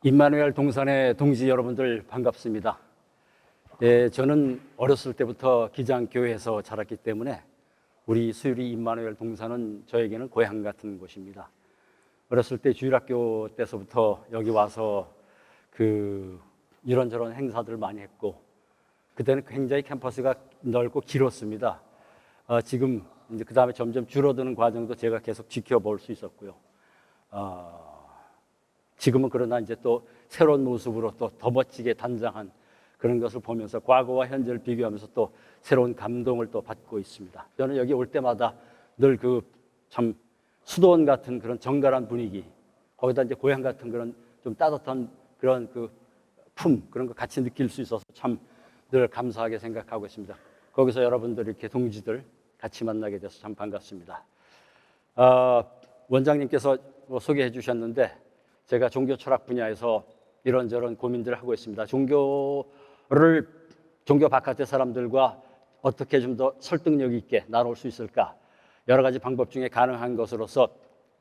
임마누엘 동산의 동지 여러분들 반갑습니다. 저는 어렸을 때부터 기장교회에서 자랐기 때문에 우리 수유리 임마누엘 동산은 저에게는 고향 같은 곳입니다. 어렸을 때 주일학교 때서부터 여기 와서 이런저런 행사들을 많이 했고, 그때는 굉장히 캠퍼스가 넓고 길었습니다. 지금 이제 그 다음에 점점 줄어드는 과정도 제가 계속 지켜볼 수 있었고요. 지금은 그러나 이제 또 새로운 모습으로 또 더 멋지게 단장한 그런 것을 보면서 과거와 현재를 비교하면서 또 새로운 감동을 또 받고 있습니다. 저는 여기 올 때마다 늘 참 수도원 같은 그런 정갈한 분위기, 거기다 이제 고향 같은 그런 좀 따뜻한 그런 그런 거 같이 느낄 수 있어서 참 늘 감사하게 생각하고 있습니다. 거기서 여러분들 이렇게 동지들 같이 만나게 돼서 참 반갑습니다. 원장님께서 소개해 주셨는데 제가 종교 철학 분야에서 이런저런 고민들을 하고 있습니다. 종교 바깥의 사람들과 어떻게 좀 더 설득력 있게 나눌 수 있을까? 여러 가지 방법 중에 가능한 것으로서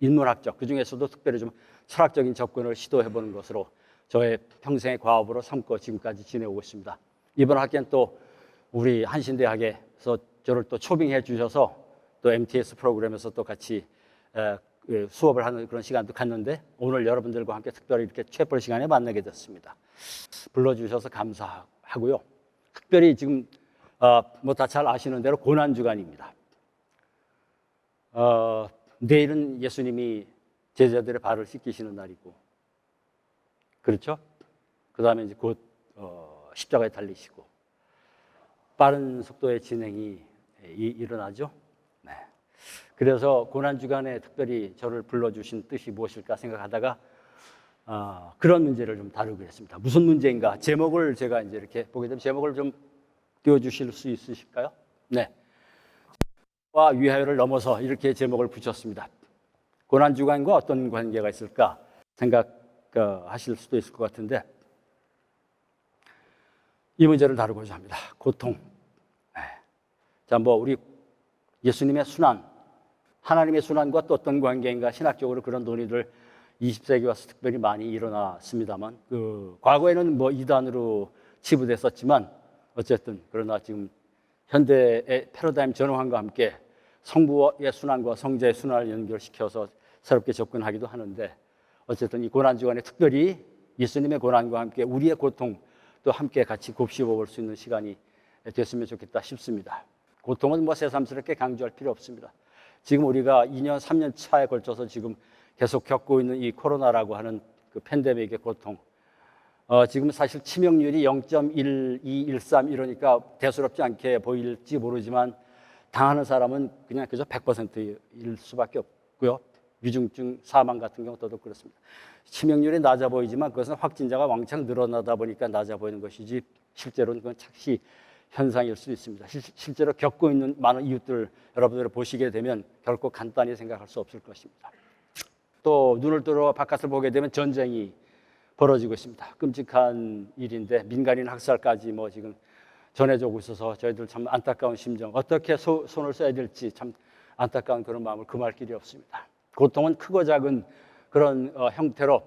인문학적, 그 중에서도 특별히 좀 철학적인 접근을 시도해 보는 것으로 저의 평생의 과업으로 삼고 지금까지 지내오고 있습니다. 이번 학기엔 또 우리 한신대학에서 저를 또 초빙해 주셔서 또 MTS 프로그램에서 또 같이 수업을 하는 그런 시간도 갖는데 오늘 여러분들과 함께 특별히 이렇게 최벌 시간에 만나게 됐습니다. 불러주셔서 감사하고요. 특별히 지금 다 잘 아시는 대로 고난주간입니다. 내일은 예수님이 제자들의 발을 씻기시는 날이고, 그렇죠? 그 다음에 이제 곧 십자가에 달리시고 빠른 속도의 진행이 일어나죠. 네. 그래서 고난주간에 특별히 저를 불러주신 뜻이 무엇일까 생각하다가 그런 문제를 좀 다루기로 했습니다. 무슨 문제인가? 제목을 제가 이제 이렇게 보게 되면 제목을 좀 띄워주실 수 있으실까요? 네. 와 위하여를 넘어서 이렇게 제목을 붙였습니다. 고난주간과 어떤 관계가 있을까 생각하실 수도 있을 것 같은데 이 문제를 다루고자 합니다. 고통. 네. 자, 우리 예수님의 순환, 하나님의 순환과 또 어떤 관계인가 신학적으로 그런 논의들 20세기 와서 특별히 많이 일어났습니다만 과거에는 이단으로 치부됐었지만 어쨌든 그러나 지금 현대의 패러다임 전환과 함께 성부의 순환과 성자의 순환을 연결시켜서 새롭게 접근하기도 하는데 어쨌든 이 고난주간에 특별히 예수님의 고난과 함께 우리의 고통 또 함께 같이 곱씹어 볼 수 있는 시간이 됐으면 좋겠다 싶습니다. 고통은 새삼스럽게 강조할 필요 없습니다. 지금 우리가 2년, 3년 차에 걸쳐서 지금 계속 겪고 있는 이 코로나라고 하는 그 팬데믹의 고통. 지금 사실 치명률이 0.12, 13 이러니까 대수롭지 않게 보일지 모르지만 당하는 사람은 그냥 그저 100%일 수밖에 없고요. 위중증 사망 같은 경우 더더욱 그렇습니다. 치명률이 낮아 보이지만 그것은 확진자가 왕창 늘어나다 보니까 낮아 보이는 것이지 실제로는 그건 착시 현상일 수 있습니다. 실제로 겪고 있는 많은 이웃들 여러분들을 보시게 되면 결코 간단히 생각할 수 없을 것입니다. 또 눈을 들어 바깥을 보게 되면 전쟁이 벌어지고 있습니다. 끔찍한 일인데 민간인 학살까지 지금 전해져 오고 있어서 저희들 참 안타까운 심정, 어떻게 손을 써야 될지 참 안타까운 그런 마음을 금할 길이 없습니다. 고통은 크고 작은 그런 형태로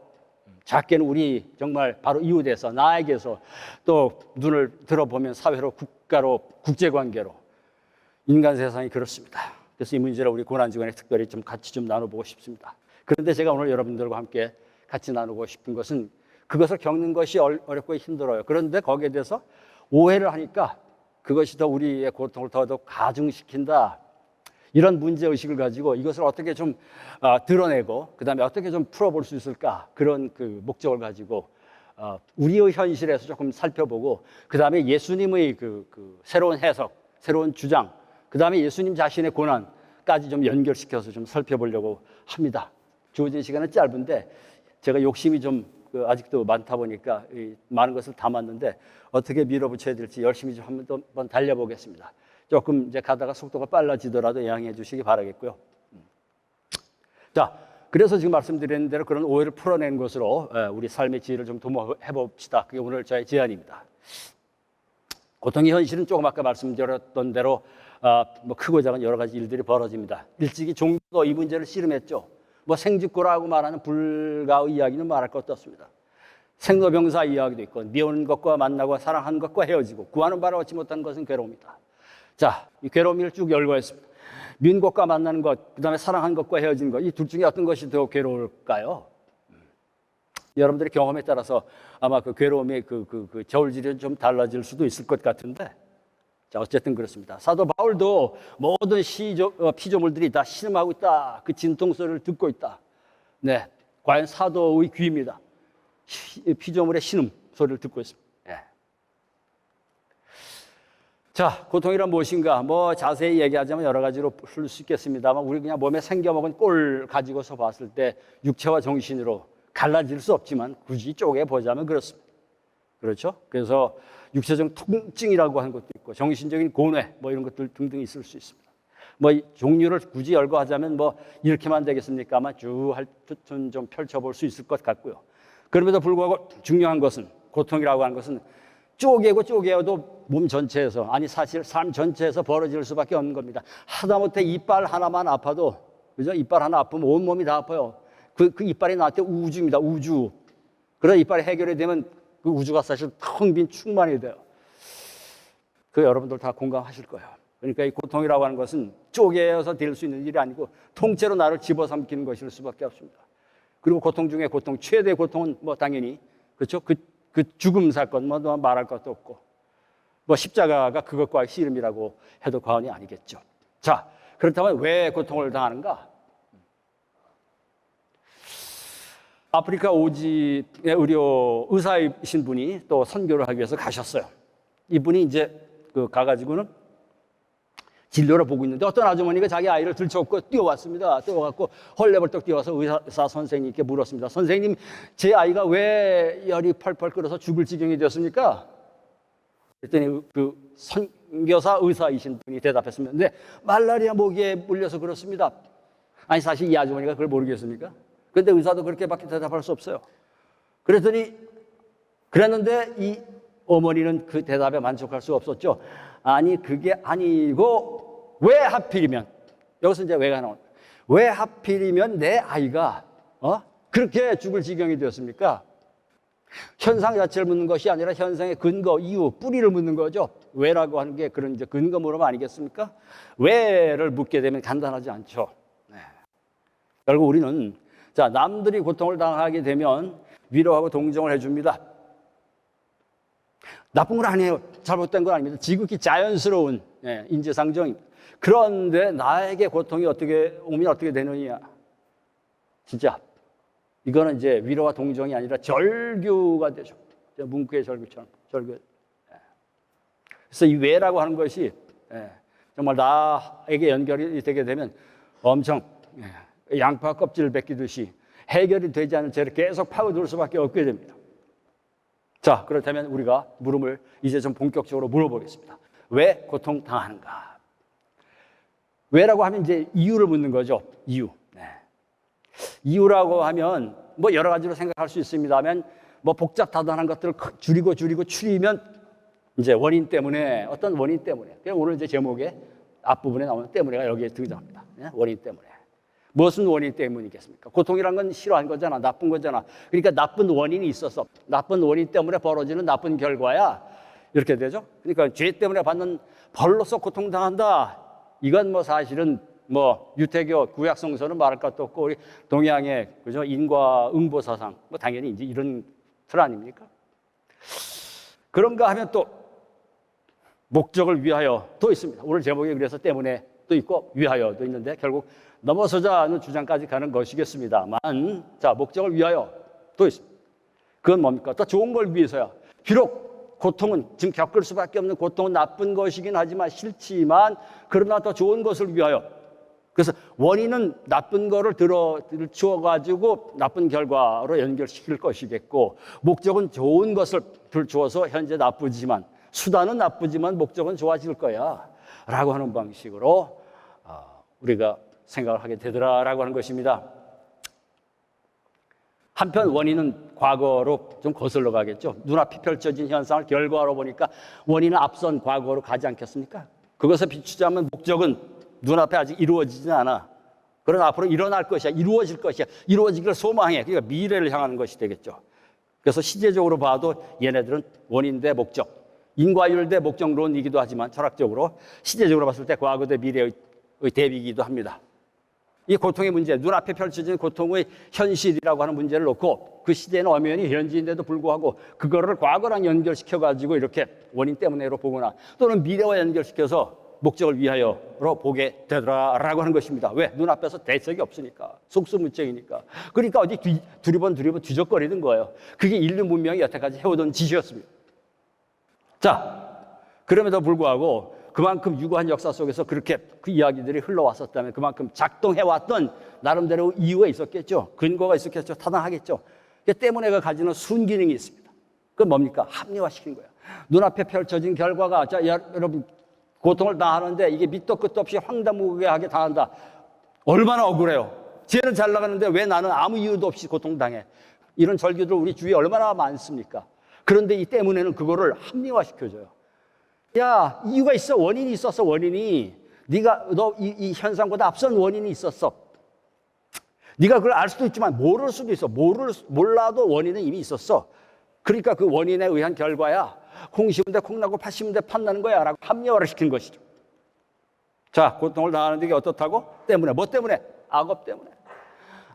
작게는 우리 정말 바로 이웃에서 나에게서 또 눈을 들어보면 사회로 국가로 국제관계로 인간 세상이 그렇습니다. 그래서 이 문제를 우리 고난주간에 특별히 좀 같이 좀 나눠보고 싶습니다. 그런데 제가 오늘 여러분들과 함께 같이 나누고 싶은 것은 그것을 겪는 것이 어렵고 힘들어요. 그런데 거기에 대해서 오해를 하니까 그것이 더 우리의 고통을 더더욱 가중시킨다. 이런 문제의식을 가지고 이것을 어떻게 좀 드러내고 그 다음에 어떻게 좀 풀어볼 수 있을까 그런 목적을 가지고 우리의 현실에서 조금 살펴보고 그 다음에 예수님의 새로운 해석, 새로운 주장 그 다음에 예수님 자신의 고난까지 좀 연결시켜서 좀 살펴보려고 합니다. 주어진 시간은 짧은데 제가 욕심이 좀 아직도 많다 보니까 많은 것을 담았는데 어떻게 밀어붙여야 될지 열심히 좀 한번 달려보겠습니다. 조금 이제 가다가 속도가 빨라지더라도 양해해 주시기 바라겠고요. 자, 그래서 지금 말씀드린 대로 그런 오해를 풀어낸 것으로 우리 삶의 지혜를 좀 도모해 봅시다. 그게 오늘 저의 제안입니다. 고통의 현실은 조금 아까 말씀드렸던 대로 크고 작은 여러 가지 일들이 벌어집니다. 일찍이 종교도 이 문제를 씨름했죠. 생직고라고 말하는 불가의 이야기는 말할 것도 없습니다. 생로병사 이야기도 있고 미운 것과 만나고 사랑하는 것과 헤어지고 구하는 바를 얻지 못하는 것은 괴로움이다. 자, 이 괴로움을 쭉 열거했습니다. 미운 것과 만나는 것, 그다음에 사랑하는 것과 헤어지는 것, 이 둘 중에 어떤 것이 더 괴로울까요? 여러분들의 경험에 따라서 아마 그 괴로움의 그 저울질이 좀 달라질 수도 있을 것 같은데, 자, 어쨌든 그렇습니다. 사도 바울도 모든 피조물들이 다 신음하고 있다. 그 진통 소리를 듣고 있다. 네, 과연 사도의 귀입니다. 피조물의 신음 소리를 듣고 있습니다. 예. 자, 고통이란 무엇인가? 뭐 자세히 얘기하자면 여러 가지로 풀 수 있겠습니다만, 우리 그냥 몸에 생겨먹은 꼴 가지고서 봤을 때 육체와 정신으로 갈라질 수 없지만 굳이 쪼개 보자면 그렇습니다. 그렇죠? 그래서 육체적 통증이라고 하는 것도 있고 정신적인 고뇌 뭐 이런 것들 등등 있을 수 있습니다. 뭐 종류를 굳이 열거하자면 뭐 이렇게만 되겠습니까? 아마 쭉 좀 펼쳐볼 수 있을 것 같고요. 그럼에도 불구하고 중요한 것은, 고통이라고 하는 것은 쪼개도 몸 전체에서, 아니 사실 삶 전체에서 벌어질 수밖에 없는 겁니다. 하다못해 이빨 하나만 아파도, 그죠? 이빨 하나 아프면 온 몸이 다 아파요. 그 이빨이 나한테 우주입니다. 우주. 그래서 이빨이 해결이 되면 그 우주가 사실 텅 빈 충만이 돼요. 그 여러분들 다 공감하실 거예요. 그러니까 이 고통이라고 하는 것은 쪼개어서 될 수 있는 일이 아니고 통째로 나를 집어삼키는 것일 수밖에 없습니다. 그리고 고통 중에 고통, 최대 고통은 뭐 당연히, 그렇죠? 그 죽음 사건, 뭐 말할 것도 없고, 뭐 십자가가 그것과의 씨름이라고 해도 과언이 아니겠죠. 자, 그렇다면 왜 고통을 당하는가? 아프리카 오지의 의사이신 분이 또 선교를 하기 위해서 가셨어요. 이분이 이제 가가지고는 진료를 보고 있는데 어떤 아주머니가 자기 아이를 들쳐업고 뛰어왔습니다. 뛰어왔고 헐레벌떡 뛰어와서 의사 선생님께 물었습니다. 선생님, 제 아이가 왜 열이 펄펄 끓어서 죽을 지경이 되었습니까? 그랬더니 그 선교사 의사이신 분이 대답했습니다. 네, 말라리아 모기에 물려서 그렇습니다. 아니 사실 이 아주머니가 그걸 모르겠습니까? 그런데 의사도 그렇게밖에 대답할 수 없어요. 그랬는데 이 어머니는 그 대답에 만족할 수 없었죠. 아니 그게 아니고 왜 하필이면, 여기서 이제 왜가 나옵니다. 왜 하필이면 내 아이가 그렇게 죽을 지경이 되었습니까? 현상 자체를 묻는 것이 아니라 현상의 근거, 이유, 뿌리를 묻는 거죠. 왜라고 하는 게 그런 이제 근거 물음 아니겠습니까? 왜를 묻게 되면 간단하지 않죠. 네. 결국 우리는 자, 남들이 고통을 당하게 되면 위로하고 동정을 해줍니다. 나쁜 건 아니에요. 잘못된 건 아닙니다. 지극히 자연스러운 인지상정입니다. 그런데 나에게 고통이 오면 어떻게 되느냐. 진짜 이거는 이제 위로와 동정이 아니라 절규가 되죠. 문구의 절규처럼. 절규. 그래서 이 왜라고 하는 것이 정말 나에게 연결이 되게 되면 엄청 양파 껍질을 벗기듯이 해결이 되지 않은 채로 계속 파고들 수밖에 없게 됩니다. 자, 그렇다면 우리가 물음을 이제 좀 본격적으로 물어보겠습니다. 왜 고통당하는가? 왜라고 하면 이제 이유를 묻는 거죠. 이유. 네. 이유라고 하면 뭐 여러 가지로 생각할 수 있습니다만 뭐 복잡다단한 것들을 줄이고 추리면 이제 원인 때문에, 어떤 원인 때문에. 오늘 이제 제목에 앞부분에 나오는 때문에가 여기에 등장합니다. 네? 원인 때문에. 무슨 원인 때문이겠습니까? 고통이란 건 싫어하는 거잖아. 나쁜 거잖아. 그러니까 나쁜 원인이 있어서 나쁜 원인 때문에 벌어지는 나쁜 결과야. 이렇게 되죠. 그러니까 죄 때문에 받는 벌로서 고통당한다. 이건 뭐 사실은 뭐 유태교 구약 성서는 말할 것도 없고 우리 동양의 그죠 인과응보 사상 뭐 당연히 이제 이런 틀 아닙니까? 그런가 하면 또 목적을 위하여 또 있습니다. 오늘 제목에 그래서 때문에 또 있고 위하여도 있는데 결국 넘어서자는 주장까지 가는 것이겠습니다만, 자, 목적을 위하여 또 있습니다. 그건 뭡니까? 더 좋은 걸 위해서야. 비록 고통은, 지금 겪을 수밖에 없는 고통은 나쁜 것이긴 하지만 싫지만, 그러나 더 좋은 것을 위하여. 그래서 원인은 나쁜 거를 들추어가지고 나쁜 결과로 연결시킬 것이겠고, 목적은 좋은 것을 들추어서 현재 나쁘지만, 수단은 나쁘지만 목적은 좋아질 거야. 라고 하는 방식으로 우리가 생각을 하게 되더라라고 하는 것입니다. 한편 원인은 과거로 좀 거슬러 가겠죠. 눈앞이 펼쳐진 현상을 결과로 보니까 원인은 앞선 과거로 가지 않겠습니까? 그것을 비추자면 목적은 눈앞에 아직 이루어지지 않아. 그러나 앞으로 일어날 것이야. 이루어질 것이야. 이루어지기를 소망해. 그러니까 미래를 향하는 것이 되겠죠. 그래서 시제적으로 봐도 얘네들은 원인 대 목적, 인과율 대 목적론이기도 하지만 철학적으로 시제적으로 봤을 때 과거 대 미래의 대비이기도 합니다. 이 고통의 문제, 눈앞에 펼쳐진 고통의 현실이라고 하는 문제를 놓고 그 시대는 엄연히 현지인데도 불구하고 그거를 과거랑 연결시켜가지고 이렇게 원인 때문에로 보거나 또는 미래와 연결시켜서 목적을 위하여로 보게 되더라라고 하는 것입니다. 왜? 눈앞에서 대책이 없으니까. 속수무책이니까. 그러니까 어디 두리번 뒤적거리는 거예요. 그게 인류 문명이 여태까지 해오던 짓이었습니다. 자, 그럼에도 불구하고 그만큼 유구한 역사 속에서 그렇게 그 이야기들이 흘러왔었다면 그만큼 작동해왔던 나름대로 이유가 있었겠죠. 근거가 있었겠죠. 타당하겠죠. 그 때문에 그 가지는 순기능이 있습니다. 그건 뭡니까? 합리화시키는 거예요. 눈앞에 펼쳐진 결과가 자, 여러분 고통을 당하는데 이게 밑도 끝도 없이 황당무계하게 당한다. 얼마나 억울해요. 쟤는 잘 나가는데 왜 나는 아무 이유도 없이 고통당해. 이런 절규들 우리 주위에 얼마나 많습니까? 그런데 이 때문에는 그거를 합리화시켜줘요. 야, 이유가 있어. 원인이 있었어. 원인이. 네가 이 현상보다 앞선 원인이 있었어. 네가 그걸 알 수도 있지만 모를 수도 있어. 몰라도 원인은 이미 있었어. 그러니까 그 원인에 의한 결과야. 콩 심은데 콩 나고 팥 심은데 팥 나는 거야 라고 합리화를 시킨 것이죠. 자, 고통을 당하는데 이게 어떻다고? 때문에. 뭐 때문에? 악업 때문에.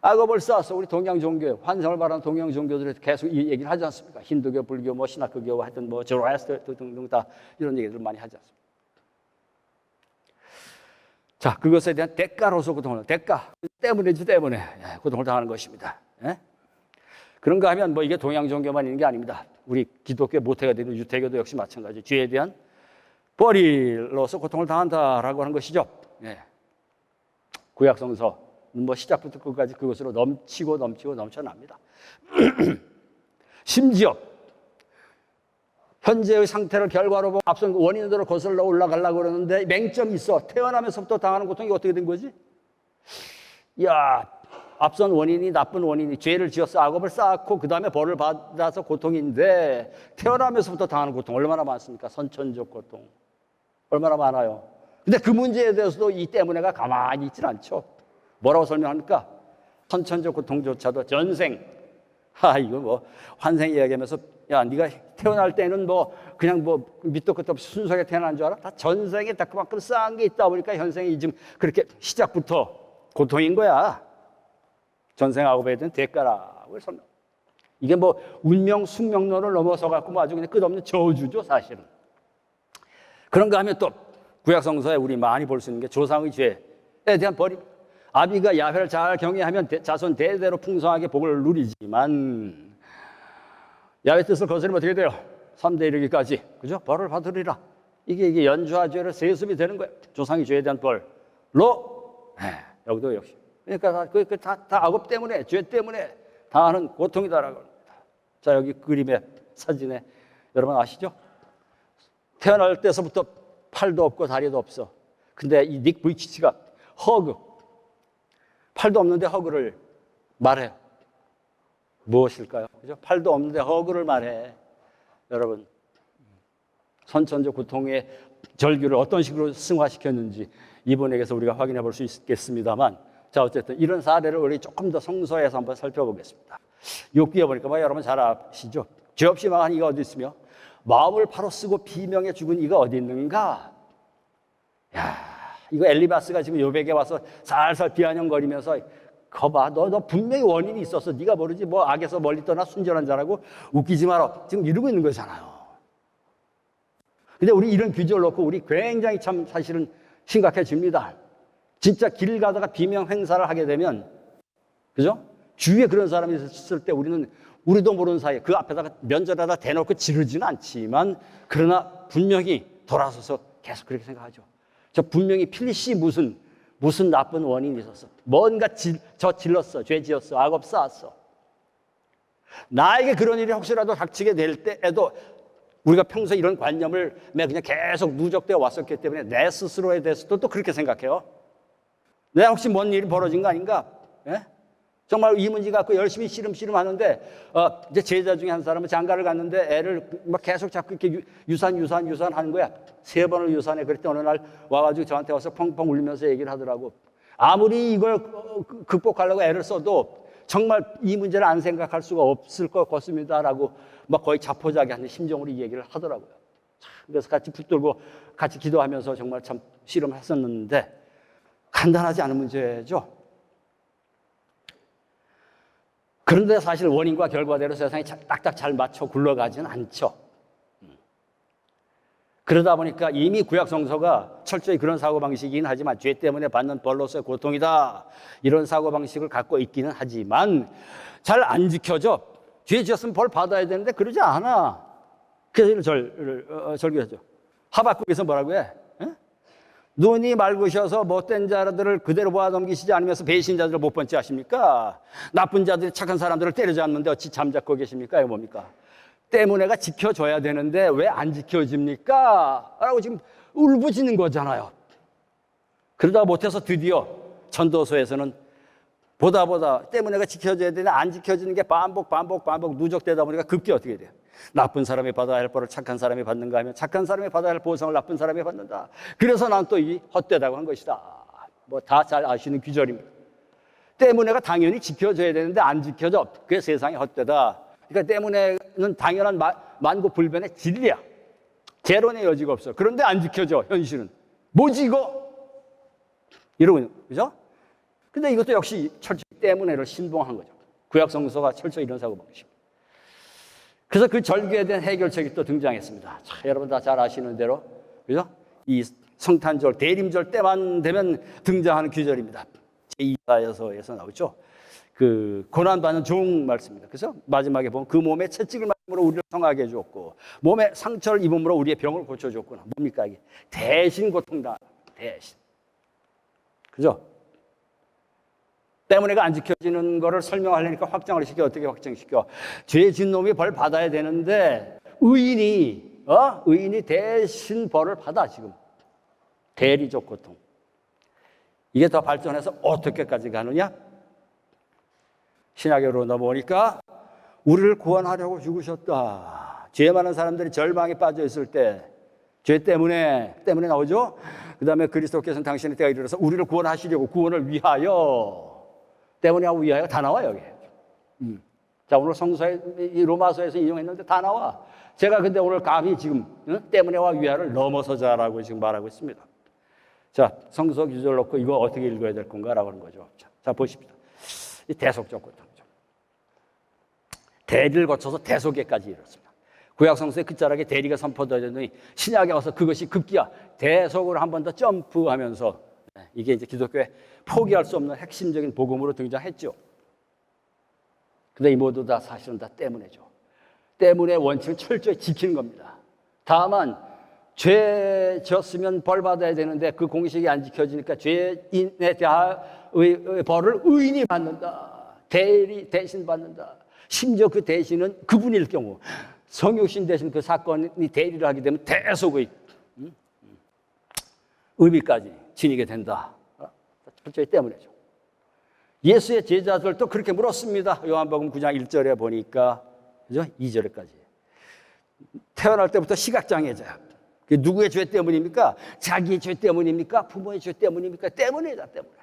악업을 쌓아서 우리 동양 종교, 환상을 말하는 동양 종교들이 계속 이 얘기를 하지 않습니까? 힌두교, 불교, 뭐 신학교, 하여튼 뭐 조로아스터 등등 다 이런 얘기들을 많이 하지 않습니까? 자, 그것에 대한 대가로서 고통을, 대가 때문이지 때문에 고통을 당하는 것입니다. 예? 그런가 하면 뭐 이게 동양 종교만 있는 게 아닙니다. 우리 기독교 모태가 되는 유태교도 역시 마찬가지. 죄에 대한 벌이로서 고통을 당한다라고 하는 것이죠. 예. 구약 성서 뭐 시작부터 끝까지 그것으로 넘치고 넘쳐납니다. 심지어 현재의 상태를 결과로 보고 앞선 원인으로 거슬러 올라가려고 그러는데 맹점이 있어. 태어나면서부터 당하는 고통이 어떻게 된 거지? 야, 앞선 원인이 나쁜 원인이 죄를 지어서 악업을 쌓고 그 다음에 벌을 받아서 고통인데 태어나면서부터 당하는 고통 얼마나 많습니까? 선천적 고통 얼마나 많아요. 근데 그 문제에 대해서도 이 때문에가 가만히 있질 않죠. 뭐라고 설명합니까? 선천적 고통조차도 전생. 이거 뭐 환생 이야기하면서 야, 네가 태어날 때는 뭐 그냥 뭐 밑도 끝도 없이 순수하게 태어난 줄 알아? 다 전생에 다 그만큼 쌓은 게 있다 보니까 현생이 지금 그렇게 시작부터 고통인 거야. 전생 악업에 대한 대가라고 설명. 이게 뭐 운명 숙명론을 넘어서 갖고 뭐 아주 그냥 끝없는 저주죠, 사실은. 그런가 하면 또 구약 성서에 우리 많이 볼 수 있는 게 조상의 죄에 대한 벌이. 아비가 야훼를 잘 경외하면 자손 대대로 풍성하게 복을 누리지만 야훼 뜻을 거스르면 어떻게 돼요? 3대 이르기까지. 그죠? 벌을 받으리라. 이게 연좌 죄를 세습이 되는 거예요. 조상의 죄에 대한 벌로. 여기도 역시. 그러니까 다 악업 때문에, 죄 때문에 당하는 고통이다라고 합니다. 자, 여기 그림에, 사진에 여러분 아시죠? 태어날 때서부터 팔도 없고 다리도 없어. 근데 이 닉 부이치치가 팔도 없는데 허그를 말해요. 무엇일까요? 그죠? 팔도 없는데 허그를 말해. 여러분, 선천적 고통의 절규를 어떤 식으로 승화시켰는지 이분에게서 우리가 확인해 볼 수 있겠습니다만, 자, 어쨌든 이런 사례를 우리 조금 더 성서에서 한번 살펴보겠습니다. 욥기에 보니까 뭐 여러분 잘 아시죠? 죄 없이 망한 이가 어디 있으며 마음을 바로 쓰고 비명에 죽은 이가 어디 있는가? 야, 이거 엘리바스가 지금 욥에게 와서 살살 비아냥거리면서 거봐, 너 분명히 원인이 있었어. 네가 모르지 뭐 악에서 멀리 떠나 순전한 자라고 웃기지 마라. 지금 이러고 있는 거잖아요. 근데 우리 이런 비주얼 놓고 우리 굉장히 참 사실은 심각해집니다. 진짜 길 가다가 비명 행사를 하게 되면, 그죠? 주위에 그런 사람이 있을 때 우리도 모르는 사이에 그 앞에다가 면전에다 대놓고 지르지는 않지만, 그러나 분명히 돌아서서 계속 그렇게 생각하죠. 저 분명히 필시 무슨 나쁜 원인이 있었어. 뭔가 저 질렀어. 죄 지었어. 악업 쌓았어. 나에게 그런 일이 혹시라도 닥치게 될 때에도 우리가 평소에 이런 관념을 그냥 계속 누적되어 왔었기 때문에 내 스스로에 대해서도 또 그렇게 생각해요. 내가 혹시 뭔 일이 벌어진 거 아닌가? 예? 정말 이 문제 갖고 열심히 씨름씨름 하는데, 이제 제자 중에 한 사람은 장가를 갔는데 애를 막 계속 자꾸 이렇게 유산 하는 거야. 3번을 유산해. 그럴 때 어느 날 와가지고 저한테 와서 펑펑 울면서 얘기를 하더라고. 아무리 이걸 극복하려고 애를 써도 정말 이 문제를 안 생각할 수가 없을 것 같습니다라고 막 거의 자포자기하는 심정으로 이 얘기를 하더라고요. 그래서 같이 붙들고 같이 기도하면서 정말 참 씨름했었는데 간단하지 않은 문제죠. 그런데 사실 원인과 결과대로 세상이 딱딱 잘 맞춰 굴러가지는 않죠. 그러다 보니까 이미 구약 성서가 철저히 그런 사고방식이긴 하지만 죄 때문에 받는 벌로서의 고통이다, 이런 사고방식을 갖고 있기는 하지만 잘 안 지켜져. 죄 지었으면 벌 받아야 되는데 그러지 않아. 그래서 절규하죠. 하박국에서 뭐라고 해? 눈이 맑으셔서 못된 자들을 그대로 보아 넘기시지 않으면서 배신자들을 못 본 채 하십니까? 나쁜 자들이 착한 사람들을 때리지 않는데 어찌 잠자코 계십니까? 이거 뭡니까? 때문에가 지켜줘야 되는데 왜 안 지켜집니까? 라고 지금 울부짖는 거잖아요. 그러다 못해서 드디어 전도서에서는 보다 때문에가 지켜져야 되는데 안 지켜지는 게 반복 누적되다 보니까 급기 어떻게 돼요? 나쁜 사람이 받아야 할 벌을 착한 사람이 받는가 하면 착한 사람이 받아야 할 보상을 나쁜 사람이 받는다. 그래서 난 또 이 헛되다고 한 것이다. 뭐 다 잘 아시는 귀절입니다. 때문에가 당연히 지켜져야 되는데 안 지켜져. 그게 세상이 헛되다. 그러니까 때문에는 당연한 만고불변의 진리야. 재론의 여지가 없어. 그런데 안 지켜져. 현실은 뭐지 이거? 이러고 있는 거죠. 그죠? 근데 이것도 역시 철저히 때문에를 신봉한 거죠. 구약 성서가 철저히 이런 사고방식. 그래서 그 절규에 대한 해결책이 또 등장했습니다. 자, 여러분 다 잘 아시는 대로, 그죠? 이 성탄절, 대림절 때만 되면 등장하는 규절입니다. 제2사에서 나오죠. 그 고난받는 종 말씀입니다. 그래서 마지막에 보면 그 몸에 채찍을 맞음으로 우리를 성하게 해주었고 몸에 상처를 입음으로 우리의 병을 고쳐줬구나. 뭡니까 이게? 대신 고통다. 대신. 그죠? 때문에가 안 지켜지는 거를 설명하려니까 확장을 시켜. 어떻게 확장시켜? 죄 진 놈이 벌 받아야 되는데 의인이 대신 벌을 받아. 지금 대리적 고통. 이게 더 발전해서 어떻게까지 가느냐? 신약으로 넘어오니까 우리를 구원하려고 죽으셨다. 죄 많은 사람들이 절망에 빠져 있을 때 죄 때문에 나오죠. 그 다음에 그리스도께서는 당신의 때가 이르러서 우리를 구원하시려고, 구원을 위하여, 때문에하고 위하여 다 나와요 여기. 자, 오늘 성서에 이 로마서에서 인용했는데 다 나와. 제가 근데 오늘 감히 지금 때문에와 위하여를 넘어서자라고 지금 말하고 있습니다. 자, 성서 규절 놓고 이거 어떻게 읽어야 될 건가라고 하는 거죠. 자 보십시다. 이 대속적 고통이죠. 대리를 거쳐서 대속에까지 이르렀습니다. 구약 성서에 끝자락에 대리가 선포되더니 신약에 와서 그것이 급기야 대속으로 한 번 더 점프하면서 이게 이제 기독교의 포기할 수 없는 핵심적인 복음으로 등장했죠. 근데 이 모두 다 사실은 다 때문에죠. 때문에 원칙을 철저히 지키는 겁니다. 다만 죄 지었으면 벌 받아야 되는데 그 공식이 안 지켜지니까 죄인에 대한 벌을 의인이 받는다. 대신 받는다. 심지어 그 대신은 그분일 경우 성육신 대신 그 사건이 대리를 하게 되면 대속의 의미까지 지니게 된다. 철저히 때문에죠. 예수의 제자들도 그렇게 물었습니다. 요한복음 9장 1절에 보니까, 그죠? 2절에까지. 태어날 때부터 시각장애자야. 누구의 죄 때문입니까? 자기의 죄 때문입니까? 부모의 죄 때문입니까? 때문이다, 때문에.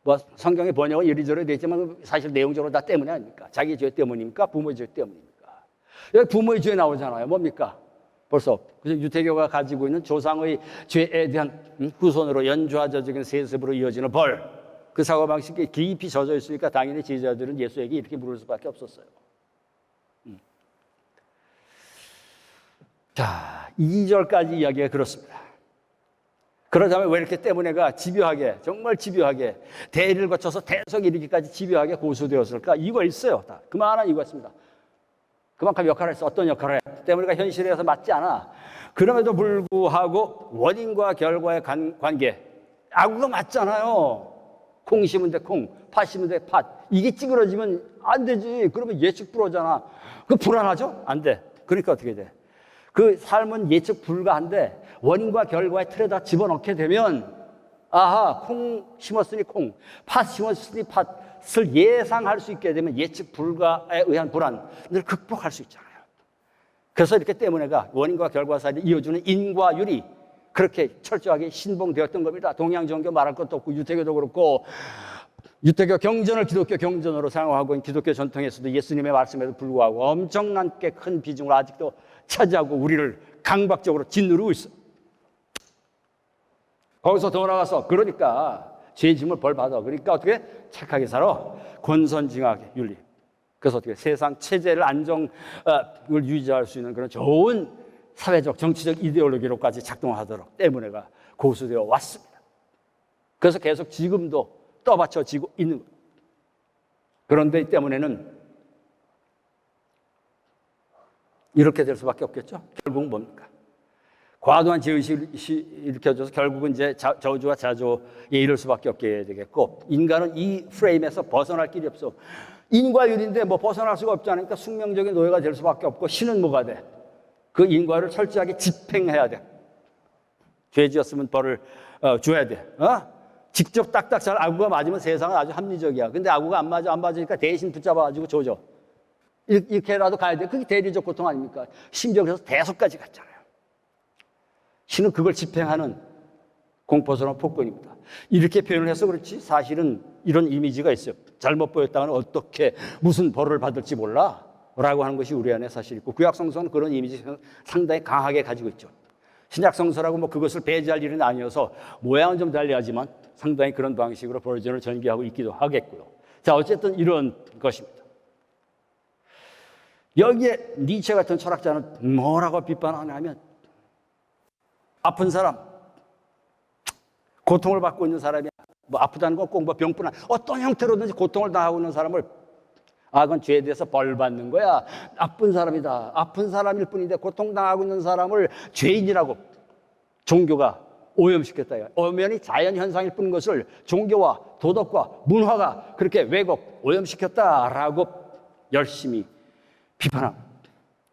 뭐 성경의 번역은 이리저리 되지만 사실 내용적으로 다 때문이 아닙니까? 자기의 죄 때문입니까? 부모의 죄 때문입니까? 여기 부모의 죄 나오잖아요. 뭡니까? 벌써 그래서 유태교가 가지고 있는 조상의 죄에 대한 후손으로 연좌저적인 세습으로 이어지는 벌, 그 사고방식이 깊이 젖어 있으니까 당연히 제자들은 예수에게 이렇게 물을 수밖에 없었어요. 자, 2절까지 이야기가 그렇습니다. 그러자면 왜 이렇게 때문에가 집요하게, 정말 집요하게 대리를 거쳐서 대속에 이르기까지 집요하게 고수되었을까? 이유가 있어요. 다 그만한 이유가 있습니다. 그만큼 역할을 했어. 어떤 역할을 해? 때문에가 현실에서 맞지 않아. 그럼에도 불구하고 원인과 결과의 관계, 아구가 맞잖아요. 콩 심은 데 콩, 팥 심은 데 팥. 이게 찌그러지면 안 되지. 그러면 예측 불허잖아. 그 불안하죠? 안 돼. 그러니까 어떻게 돼? 그 삶은 예측 불가한데 원인과 결과의 틀에다 집어넣게 되면 아하, 콩 심었으니 콩, 팥 심었으니 팥을 예상할 수 있게 되면 예측 불가에 의한 불안을 극복할 수 있잖아요. 그래서 이렇게 때문에가 원인과 결과 사이를 이어주는 인과 유리, 그렇게 철저하게 신봉되었던 겁니다. 동양 종교 말할 것도 없고 유태교도 그렇고 유태교 경전을 기독교 경전으로 사용하고 있는 기독교 전통에서도 예수님의 말씀에도 불구하고 엄청난 꽤 큰 비중을 아직도 차지하고 우리를 강박적으로 짓누르고 있어. 거기서 더 나가서 그러니까 죄 짐을 벌 받아. 그러니까 어떻게 착하게 살아. 권선징악의 윤리. 그래서 어떻게 세상 체제를 안정을 유지할 수 있는 그런 좋은 사회적 정치적 이데올로기로까지 작동하도록 때문에가 고수되어 왔습니다. 그래서 계속 지금도 떠받쳐지고 있는 거예요. 그런데 이 때문에는 이렇게 될 수밖에 없겠죠. 결국은 뭡니까? 과도한 죄의식이 일으켜져서 결국은 이제 저주와 자조에 이를 수밖에 없게 되겠고, 인간은 이 프레임에서 벗어날 길이 없어. 인과율인데 뭐 벗어날 수가 없지 않으니까 숙명적인 노예가 될 수밖에 없고, 신은 뭐가 돼? 그 인과를 철저하게 집행해야 돼. 죄 지었으면 벌을 줘야 돼. 직접 딱딱 잘 아구가 맞으면 세상은 아주 합리적이야. 근데 아구가 안 맞으니까 대신 붙잡아가지고 조져. 이렇게라도 가야 돼. 그게 대리적 고통 아닙니까? 심지어 그래서 대속까지 갔잖아요. 신은 그걸 집행하는 공포스러운 폭군입니다. 이렇게 표현을 해서 그렇지 사실은 이런 이미지가 있어요. 잘못 보였다가는 어떻게 무슨 벌을 받을지 몰라 라고 하는 것이 우리 안에 사실 있고, 구약성서는 그런 이미지 상당히 강하게 가지고 있죠. 신약성서라고 뭐 그것을 배제할 일은 아니어서 모양은 좀 달리하지만 상당히 그런 방식으로 버전을 전개하고 있기도 하겠고요. 자, 어쨌든 이런 것입니다. 여기에 니체 같은 철학자는 뭐라고 비판하냐면, 아픈 사람, 고통을 받고 있는 사람이 뭐 아프다는 건 꼭 뭐 병뿐 아니라 어떤 형태로든지 고통을 당하고 있는 사람을 그건 죄에 대해서 벌 받는 거야. 나쁜 사람이다. 아픈 사람일 뿐인데 고통당하고 있는 사람을 죄인이라고 종교가 오염시켰다. 오염이 자연현상일 뿐인 것을 종교와 도덕과 문화가 그렇게 왜곡, 오염시켰다라고 열심히 비판합니다.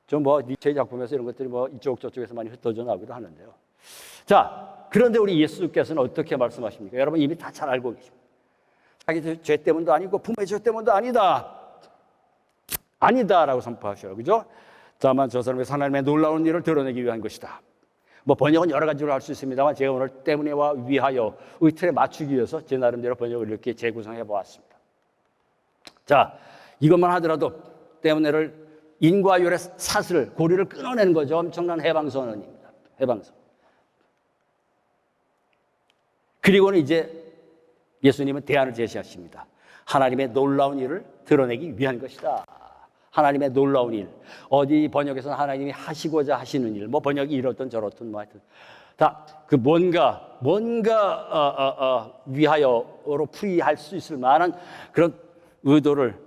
좀 뭐 니체 작품에서 이런 것들이 뭐 이쪽 저쪽에서 많이 흩어져 나오기도 하는데요. 자, 그런데 우리 예수께서는 어떻게 말씀하십니까? 여러분 이미 다 잘 알고 계십니다. 자기 죄 때문도 아니고 부모의 죄 때문도 아니다. 아니다라고 선포하셔요. 그죠? 다만 저 사람의 하나님의 놀라운 일을 드러내기 위한 것이다. 뭐 번역은 여러 가지로 할 수 있습니다만 제가 오늘 때문에와 위하여의 틀에 맞추기 위해서 제 나름대로 번역을 이렇게 재구성해 보았습니다. 자, 이것만 하더라도 때문에를 인과율의 사슬, 고리를 끊어내는 거죠. 엄청난 해방선언입니다. 해방선. 그리고는 이제 예수님은 대안을 제시하십니다. 하나님의 놀라운 일을 드러내기 위한 것이다. 하나님의 놀라운 일. 어디 번역에서는 하나님이 하시고자 하시는 일. 뭐 번역이 이렇든 저렇든 뭐 하여튼. 다 그 뭔가 위하여로 풀이할 수 있을 만한 그런 의도를,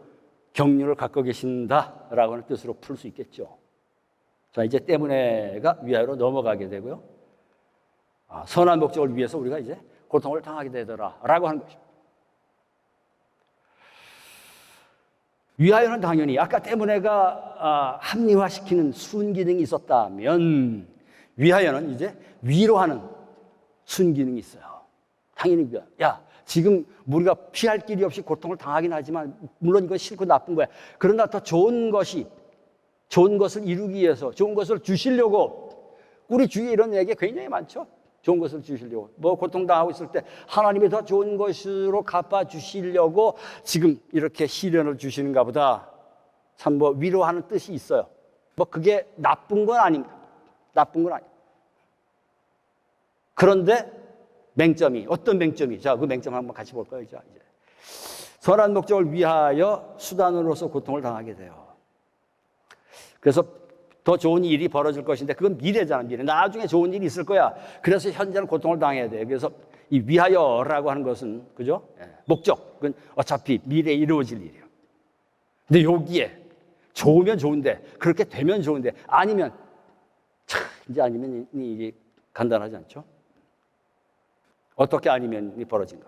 경륜을 갖고 계신다라고 하는 뜻으로 풀 수 있겠죠. 자, 이제 때문에가 위하여로 넘어가게 되고요. 선한 목적을 위해서 우리가 이제 고통을 당하게 되더라라고 하는 것입니다. 위하여는 당연히 아까 때문에가 합리화시키는 순기능이 있었다면 위하여는 이제 위로하는 순기능이 있어요. 당연히 위하여. 야, 지금 우리가 피할 길이 없이 고통을 당하긴 하지만 물론 이건 싫고 나쁜 거야. 그러나 더 좋은 것을 이루기 위해서 좋은 것을 주시려고 우리 주위에 이런 얘기 굉장히 많죠. 좋은 것을 주시려고. 뭐 고통당하고 있을 때 하나님이 더 좋은 것으로 갚아주시려고 지금 이렇게 시련을 주시는가 보다. 참 뭐 위로하는 뜻이 있어요. 뭐 그게 나쁜 건 아닙니다. 나쁜 건 아닙니다. 그런데 맹점이, 어떤 맹점이? 자, 그 맹점 한번 같이 볼까요? 이제. 선한 목적을 위하여 수단으로서 고통을 당하게 돼요. 그래서 더 좋은 일이 벌어질 것인데 그건 미래잖아, 미래. 나중에 좋은 일이 있을 거야. 그래서 현재는 고통을 당해야 돼. 그래서 이 위하여라고 하는 것은, 그죠? 목적. 그건 어차피 미래에 이루어질 일이에요. 근데 여기에 좋으면 좋은데, 그렇게 되면 좋은데, 아니면, 이제 아니면 이게 간단하지 않죠? 어떻게 아니면 벌어진가?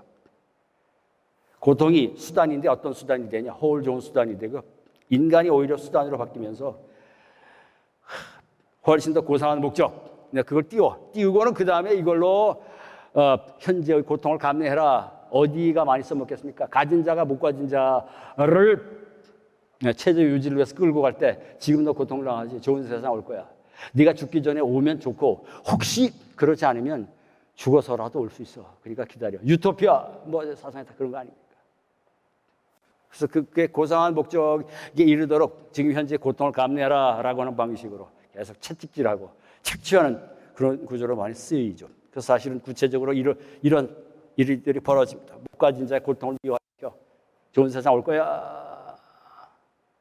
고통이 수단인데 어떤 수단이 되냐? 허울 좋은 수단이 되고, 인간이 오히려 수단으로 바뀌면서 훨씬 더 고상한 목적, 그걸 띄우고는 그 다음에 이걸로 현재의 고통을 감내해라. 어디가 많이 써먹겠습니까? 가진 자가 못 가진 자를 체제 유지를 위해서 끌고 갈 때 지금 너 고통을 당하지. 좋은 세상 올 거야. 네가 죽기 전에 오면 좋고 혹시 그렇지 않으면 죽어서라도 올 수 있어. 그러니까 기다려. 유토피아 뭐 사상에 다 그런 거 아닙니까? 그래서 그게 고상한 목적에 이르도록 지금 현재 고통을 감내하라라고 하는 방식으로 계속 채찍질하고 착취하는 그런 구조로 많이 쓰이죠. 그래서 사실은 구체적으로 이런 일들이 벌어집니다. 못 가진 자의 고통을 미화시켜 좋은 세상 올 거야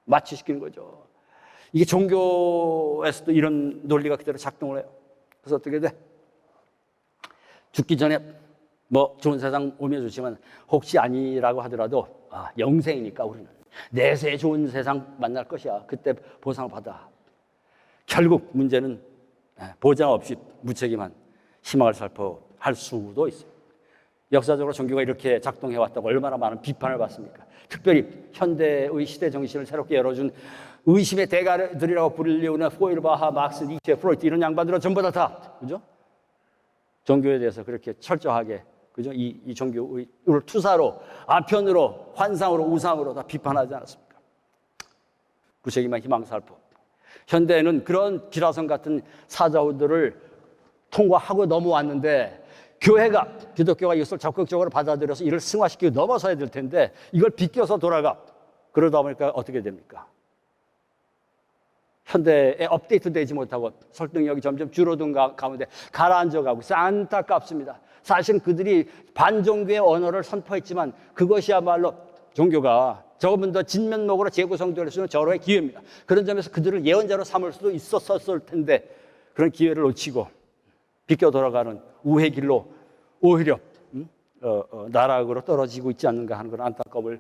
마취시키는 거죠. 이게 종교에서도 이런 논리가 그대로 작동을 해요. 그래서 어떻게 돼? 죽기 전에 뭐 좋은 세상 오면 좋지만 혹시 아니라고 하더라도 영생이니까 우리는 내세 좋은 세상 만날 것이야. 그때 보상을 받아. 결국 문제는 보장 없이 무책임한 희망을 살포할 수도 있어요. 역사적으로 종교가 이렇게 작동해왔다고 얼마나 많은 비판을 받습니까? 특별히 현대의 시대 정신을 새롭게 열어준 의심의 대가들이라고 불리우는 포일바하, 막스, 니체, 프로이트 이런 양반들은 전부 다 그죠? 종교에 대해서 그렇게 철저하게 그죠? 이 종교를 투사로, 아편으로, 환상으로, 우상으로 다 비판하지 않았습니까? 무책임한 희망살포. 현대에는 그런 기라성 같은 사자우들을 통과하고 넘어왔는데 교회가, 기독교가 이것을 적극적으로 받아들여서 이를 승화시키고 넘어서야 될 텐데 이걸 비껴서 돌아가. 그러다 보니까 어떻게 됩니까? 현대에 업데이트되지 못하고 설득력이 점점 줄어든 가운데 가라앉아가고 있어요. 안타깝습니다. 사실은 그들이 반종교의 언어를 선포했지만 그것이야말로 종교가 조금 더 진면목으로 재구성될 수 있는 절호의 기회입니다. 그런 점에서 그들을 예언자로 삼을 수도 있었을 텐데 그런 기회를 놓치고 비껴 돌아가는 우회 길로 오히려 나락으로 떨어지고 있지 않는가 하는 그런 안타까움을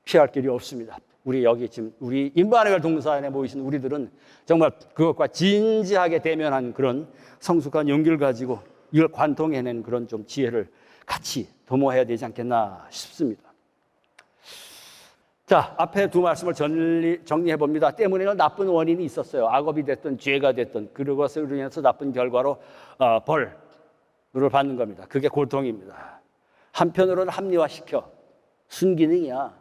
피할 길이 없습니다. 우리 여기 지금 우리 임마누엘 동산에 모이신 우리들은 정말 그것과 진지하게 대면한 그런 성숙한 용기를 가지고 이걸 관통해낸 그런 좀 지혜를 같이 도모해야 되지 않겠나 싶습니다. 자, 앞에 두 말씀을 정리해 봅니다. 때문에는 나쁜 원인이 있었어요. 악업이 됐든 죄가 됐든 그것을 인해서 나쁜 결과로 벌을 받는 겁니다. 그게 고통입니다. 한편으로는 합리화시켜 순기능이야.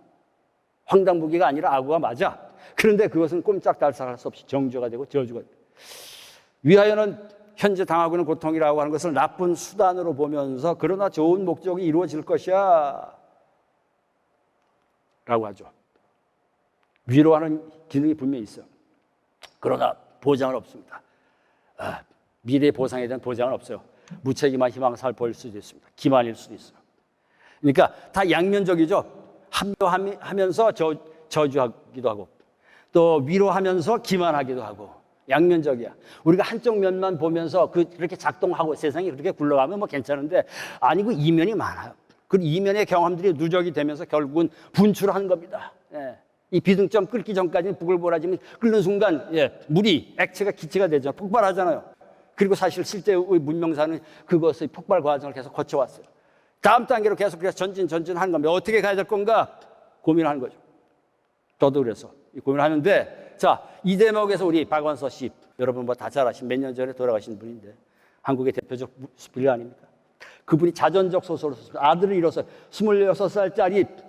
황당무계가 아니라 악어가 맞아. 그런데 그것은 꼼짝달싹할 수 없이 정죄가 되고 저주가 됩니다. 위하여는 현재 당하고 있는 고통이라고 하는 것을 나쁜 수단으로 보면서 그러나 좋은 목적이 이루어질 것이야 라고 하죠. 위로하는 기능이 분명히 있어요. 그러나 보장은 없습니다. 미래의 보상에 대한 보장은 없어요. 무책임한 희망살포일 수도 있습니다. 기만일 수도 있어요. 그러니까 다 양면적이죠. 합리화하면서 저주하기도 하고 또 위로하면서 기만하기도 하고 양면적이야. 우리가 한쪽 면만 보면서 그렇게 작동하고 세상이 그렇게 굴러가면 뭐 괜찮은데 아니고 이면이 많아요. 그 이면의 경험들이 누적이 되면서 결국은 분출하는 겁니다. 예. 이 비등점 끓기 전까지는 부글부글하지만 끓는 순간 물이 액체가 기체가 되죠. 폭발하잖아요. 그리고 사실 실제의 문명사는 그것의 폭발 과정을 계속 거쳐왔어요. 다음 단계로 계속 전진하는 겁니다. 어떻게 가야 될 건가 고민하는 거죠. 저도 그래서 고민하는데 자, 이 대목에서 우리 박완서 씨 여러분 뭐 다 잘 아신 몇 년 전에 돌아가신 분인데 한국의 대표적 수필가 아닙니까? 그분이 자전적 소설을 썼습니다. 아들을 잃어서 26살짜리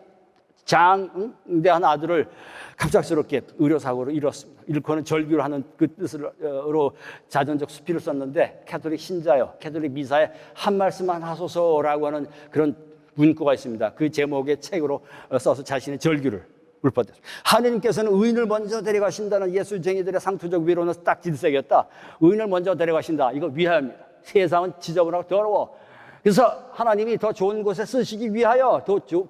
장대한 아들을 갑작스럽게 의료사고로 잃었습니다. 잃고는 절규를 하는 그 뜻으로 자전적 수필을 썼는데 캐톨릭 신자요, 캐톨릭 미사에 한 말씀만 하소서라고 하는 그런 문구가 있습니다. 그 제목의 책으로 써서 자신의 절규를 읊어댔습니다. 하느님께서는 의인을 먼저 데려가신다는 예수쟁이들의 상투적 위로는 딱 질색이었다. 의인을 먼저 데려가신다. 이거 위하여입니다. 세상은 지저분하고 더러워. 그래서 하나님이 더 좋은 곳에 쓰시기 위하여